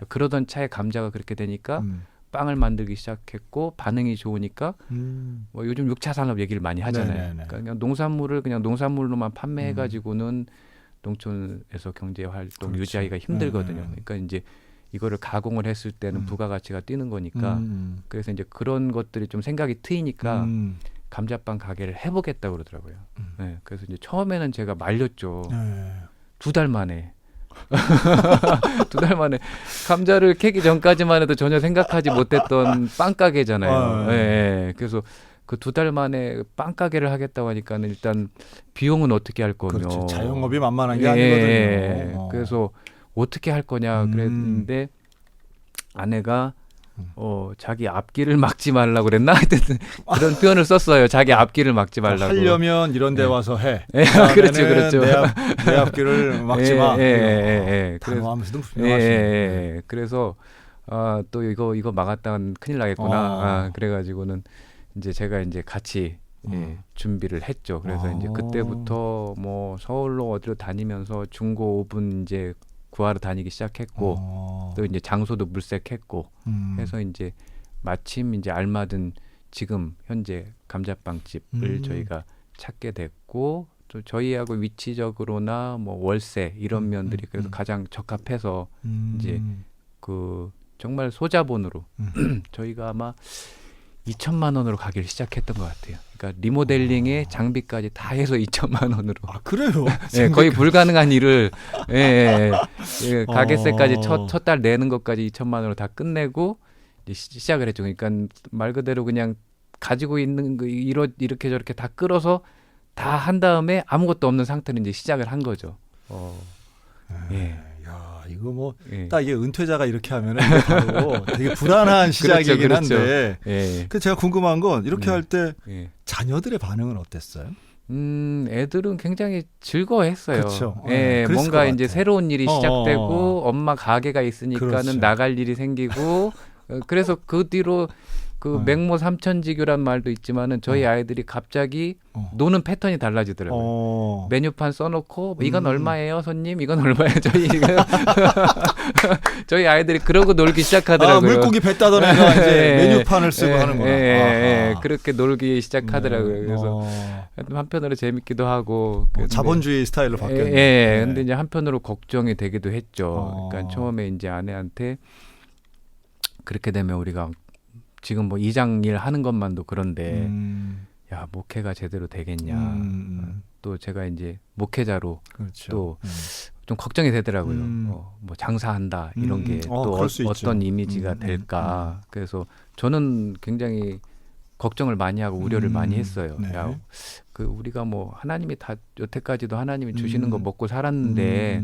그러던 차에 감자가 그렇게 되니까 빵을 만들기 시작했고 반응이 좋으니까 뭐 요즘 6차 산업 얘기를 많이 하잖아요. 그러니까 그냥 농산물을 그냥 농산물로만 판매해가지고는 농촌에서 경제 활동 유지하기가 힘들거든요. 그러니까 이제 이거를 가공을 했을 때는 부가가치가 뛰는 거니까 그래서 이제 그런 것들이 좀 생각이 트이니까 감자빵 가게를 해보겠다고 그러더라고요. 네, 그래서 이제 처음에는 제가 말렸죠. 2달 만에. 2달 만에 감자를 캐기 전까지만 해도 전혀 생각하지 못했던 빵 가게잖아요. 네, 그래서 그 2달 만에 빵 가게를 하겠다고 하니까는 일단 비용은 어떻게 할 거며. 그렇죠. 자영업이 만만한 게 아니거든요. 그래서 어떻게 할 거냐 그랬는데 아내가 자기 앞길을 막지 말라고 그랬나? 하여튼 그런 표현을 썼어요. 자기 앞길을 막지 말라고. 하려면 이런 데 와서 해. 그렇죠. 내 앞길을 막지 마. 단호하면서도 분명하시네. 그래서 또 이거 막았다간 큰일 나겠구나. 그래가지고는 이제 제가 이제 같이 준비를 했죠. 그래서 이제 그때부터 뭐 서울로 어디로 다니면서 중고 오븐 이제 구하러 다니기 시작했고 또 이제 장소도 물색했고 해서 이제 마침 이제 알맞은 지금 현재 감자빵 집을 저희가 찾게 됐고 또 저희하고 위치적으로나 뭐 월세 이런 면들이 그래서 가장 적합해서 이제 그 정말 소자본으로 저희가 아마 2천만 원으로 가기를 시작했던 것 같아요. 그러니까 리모델링에 장비까지 다 해서 2천만 원으로. 그래요? 네, 거의 불가능한 일을 가게세까지 첫 달 내는 것까지 2천만 원으로 다 끝내고 이제 시작을 했죠. 그러니까 말 그대로 그냥 가지고 있는 거 이렇게 저렇게 다 끌어서 다 한 다음에 아무것도 없는 상태로 이제 시작을 한 거죠. 야, 이거 뭐 딱 이게 은퇴자가 이렇게 하면은 바로 되게 불안한 시작이긴 그렇죠. 한데. 그 제가 궁금한 건 이렇게 할 때 자녀들의 반응은 어땠어요? 애들은 굉장히 즐거워했어요. 그렇죠. 뭔가 이제 새로운 일이 시작되고 엄마 가게가 있으니까는 그렇죠. 나갈 일이 생기고 그래서 그 뒤로 그 맹모 삼천지교란 말도 있지만은 저희 아이들이 갑자기 노는 패턴이 달라지더라고요. 메뉴판 써놓고 이건 얼마예요, 손님? 이건 얼마예요? 저희 아이들이 그러고 놀기 시작하더라고요. 물고기 배 따던 애가 이제 메뉴판을 쓰고 하는구나. 그렇게 놀기 시작하더라고요. 그래서 한편으로 재밌기도 하고 자본주의 스타일로 바뀌었네요. 근데 이제 한편으로 걱정이 되기도 했죠. 그러니까 처음에 이제 아내한테 그렇게 되면 우리가 지금 뭐 이장 일 하는 것만도 그런데 야 목회가 제대로 되겠냐. 또 제가 이제 목회자로 또 좀 걱정이 되더라고요. 뭐 장사한다 이런 게 또 어떤 이미지가 될까. 그래서 저는 굉장히 걱정을 많이 하고 우려를 많이 했어요. 야, 그 우리가 뭐 하나님이 다 여태까지도 하나님이 주시는 거 먹고 살았는데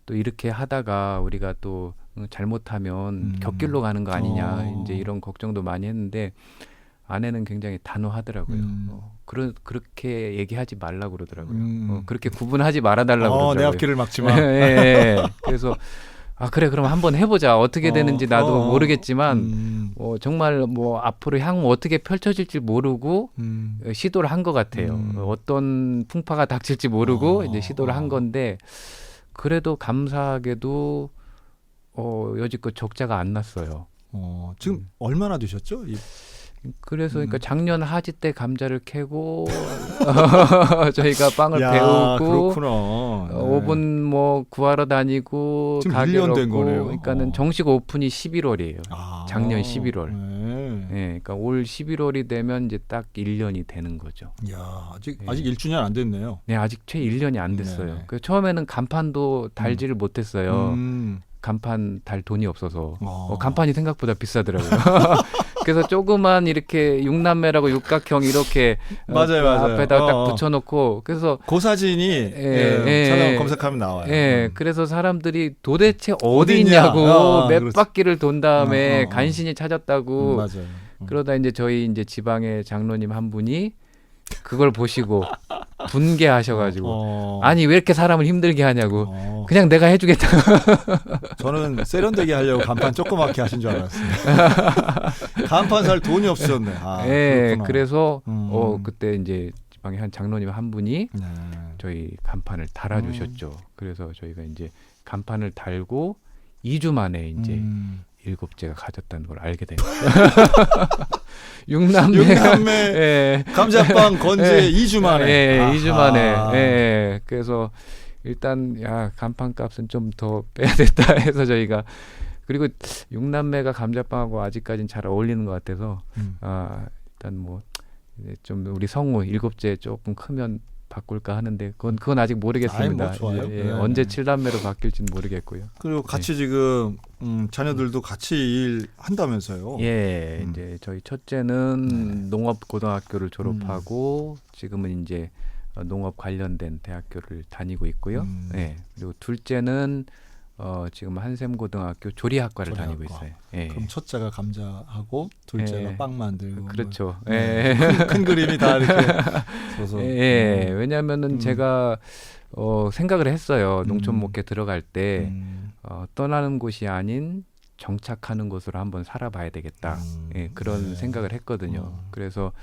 또 이렇게 하다가 우리가 또 잘못하면 격길로 가는 거 아니냐 이제 이런 걱정도 많이 했는데 아내는 굉장히 단호하더라고요. 그렇게 얘기하지 말라고 그러더라고요. 그렇게 구분하지 말아달라고 그러더라고요. 내 앞길을 막지 마. 그래서 그래 그럼 한번 해보자. 어떻게 되는지 나도 모르겠지만 정말 뭐 앞으로 향후 어떻게 펼쳐질지 모르고 시도를 한 것 같아요. 어떤 풍파가 닥칠지 모르고 이제 시도를 한 건데 그래도 감사하게도 여지껏 적자가 안 났어요. 지금 얼마나 되셨죠? 그래서 그러니까 작년 하지 때 감자를 캐고 저희가 빵을 야, 배우고 그렇구나. 오븐 뭐 구하러 다니고 지금 가게 1년 된 넣고 거네요. 그러니까는 정식 오픈이 11월이에요. 아, 작년 11월. 네. 예, 그러니까 올 11월이 되면 이제 딱 1년이 되는 거죠. 야, 아직 네. 1주년 안 됐네요. 네, 아직 채 1년이 안 됐어요. 네. 그 처음에는 간판도 달지를 못했어요. 간판 달 돈이 없어서 간판이 생각보다 비싸더라고요. 그래서 조그만 이렇게 6남매라고 육각형 이렇게 맞아요. 앞에다가 딱 붙여놓고 그래서 그 사진이 찾아서 검색하면 나와요. 예, 그래서 사람들이 도대체 어디 어디냐? 있냐고 몇 그렇지. 바퀴를 돈 다음에 간신히 찾았다고. 맞아요. 그러다 이제 저희 이제 지방의 장로님 한 분이 그걸 보시고 분개하셔가지고 아니 왜 이렇게 사람을 힘들게 하냐고 그냥 내가 해주겠다. 저는 세련되게 하려고 간판 조그맣게 하신 줄 알았어요. 간판 살 돈이 없으셨네. 아, 예, 그렇구나. 그래서 그때 이제 지방의 한 장로님 한 분이 네. 저희 간판을 달아주셨죠. 그래서 저희가 이제 간판을 달고 2주 만에 이제 일곱째가 가졌다는 걸 알게 됩니다. 6남매 예. 감자빵 건지 예. 2주 만에. 예, 아하. 2주 만에. 예. 그래서 일단 간판 값은 좀 더 빼야 됐다 해서 저희가 그리고 6남매가 감자빵하고 아직까지는 잘 어울리는 것 같아서 일단 뭐 좀 우리 성우 일곱째 조금 크면 바꿀까 하는데 그건 아직 모르겠습니다. 아이, 뭐 좋아요. 예, 네. 언제 7남매로 바뀔지는 모르겠고요. 그리고 같이 지금 자녀들도 같이 일한다면서요. 예, 이제 저희 첫째는 농업고등학교를 졸업하고 지금은 이제 농업 관련된 대학교를 다니고 있고요. 예, 그리고 둘째는 지금 한샘고등학교 조리학과를 다니고 있어요. 예. 그럼 첫째가 감자하고 둘째가 예. 빵 만들고. 그렇죠. 뭐, 예. 큰 그림이 다 이렇게 서서. 예. 왜냐하면은 제가 생각을 했어요. 농촌 목회 들어갈 때 떠나는 곳이 아닌 정착하는 곳으로 한번 살아봐야 되겠다. 예, 그런 네. 생각을 했거든요. 그래서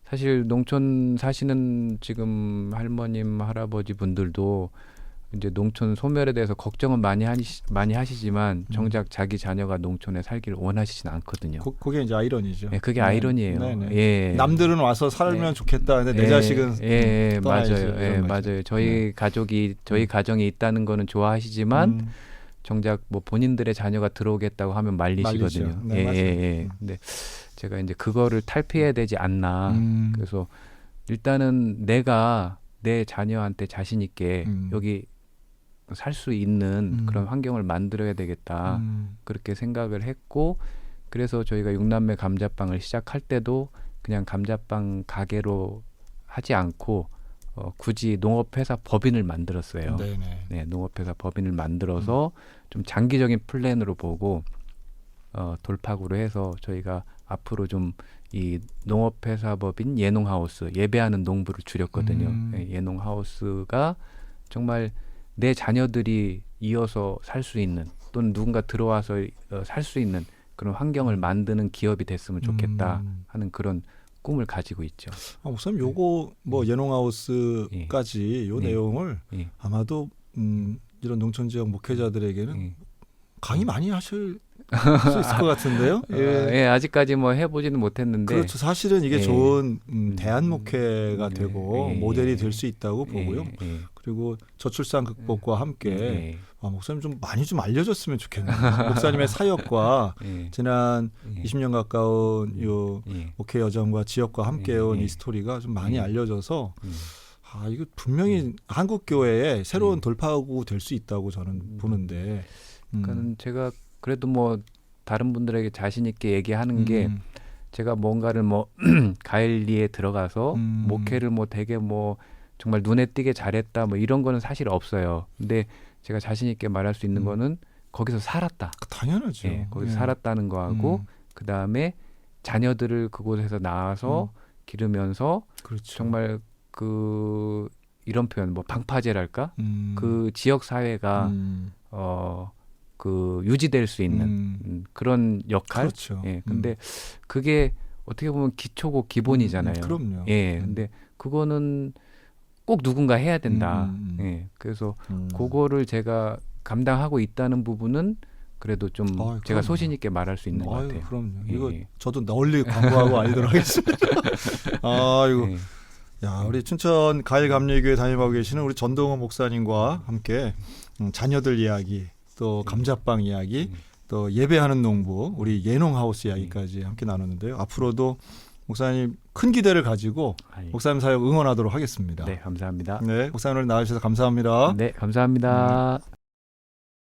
사실 농촌 사시는 지금 할머님, 할아버지 분들도 이제 농촌 소멸에 대해서 걱정은 많이 하시지만 정작 자기 자녀가 농촌에 살기를 원하시진 않거든요. 그게 이제 아이러니죠. 예, 그게 아이러니예요. 네네. 예. 남들은 와서 살면 좋겠다. 근데 내 자식은 떠나야지, 맞아요. 예, 이런 거죠. 맞아요. 저희 가정이 있다는 거는 좋아하시지만 정작 뭐 본인들의 자녀가 들어오겠다고 하면 말리시거든요. 말리죠. 네, 맞아요. 근데 제가 이제 그거를 탈피해야 되지 않나. 그래서 일단은 내가 내 자녀한테 자신 있게 여기 살 수 있는 그런 환경을 만들어야 되겠다. 그렇게 생각을 했고 그래서 저희가 6남매 감자빵을 시작할 때도 그냥 감자빵 가게로 하지 않고 굳이 농업회사 법인을 만들었어요. 네네. 네, 농업회사 법인을 만들어서 좀 장기적인 플랜으로 보고 돌파구로 해서 저희가 앞으로 좀 이 농업회사 법인 예농하우스 예배하는 농부를 줄였거든요. 예, 예농하우스가 정말 내 자녀들이 이어서 살 수 있는 또는 누군가 들어와서 살 수 있는 그런 환경을 만드는 기업이 됐으면 좋겠다 하는 그런 꿈을 가지고 있죠. 목사님 요거 뭐 예농하우스까지 요 내용을 아마도 이런 농촌 지역 목회자들에게는 강의 많이 하실 수 있을 것 같은데요. 예, 아직까지 뭐 해보지는 못했는데. 그렇죠. 사실은 이게 좋은 대안 목회가 되고 모델이 될 수 있다고 보고요. 그리고 저출산 극복과 함께 목사님 좀 많이 좀 알려줬으면 좋겠네요. 목사님의 사역과 지난 20년 가까운 요 목회 여정과 지역과 함께온 이 스토리가 좀 많이 알려져서 이거 분명히 한국 교회에 새로운 돌파구 될 수 있다고 저는 보는데. 그러니까는 제가 그래도 뭐 다른 분들에게 자신 있게 얘기하는 게 제가 뭔가를 뭐 가일리에 들어가서 목회를 뭐 되게 뭐 정말 눈에 띄게 잘했다 뭐 이런 거는 사실 없어요. 근데 제가 자신 있게 말할 수 있는 거는 거기서 살았다. 당연하죠. 예, 거기서 살았다는 거하고 그 다음에 자녀들을 그곳에서 낳아서 기르면서 그렇죠. 정말 그 이런 표현 뭐 방파제랄까 그 지역 사회가 그 유지될 수 있는 그런 역할. 그렇죠. 예, 근데 그게 어떻게 보면 기초고 기본이잖아요. 그럼요. 예, 근데 그거는 꼭 누군가 해야 된다. 예, 그래서 그거를 제가 감당하고 있다는 부분은 그래도 좀 아유, 제가 그럼요. 소신 있게 말할 수 있는 것 아유, 같아요. 그럼요. 예, 이거 예. 저도 널리 광고하고 알도록 하겠습니다. 아이고. 예. 야, 우리 춘천 가일감리교회 담임하고 계시는 우리 전동원 목사님과 함께 자녀들 이야기, 또 감자빵 이야기, 또 예배하는 농부, 우리 예농하우스 이야기까지 함께 나눴는데요. 앞으로도 목사님 큰 기대를 가지고 아이. 목사님 사역 응원하도록 하겠습니다. 네, 감사합니다. 네, 목사님 오늘 나와주셔서 감사합니다. 네, 감사합니다.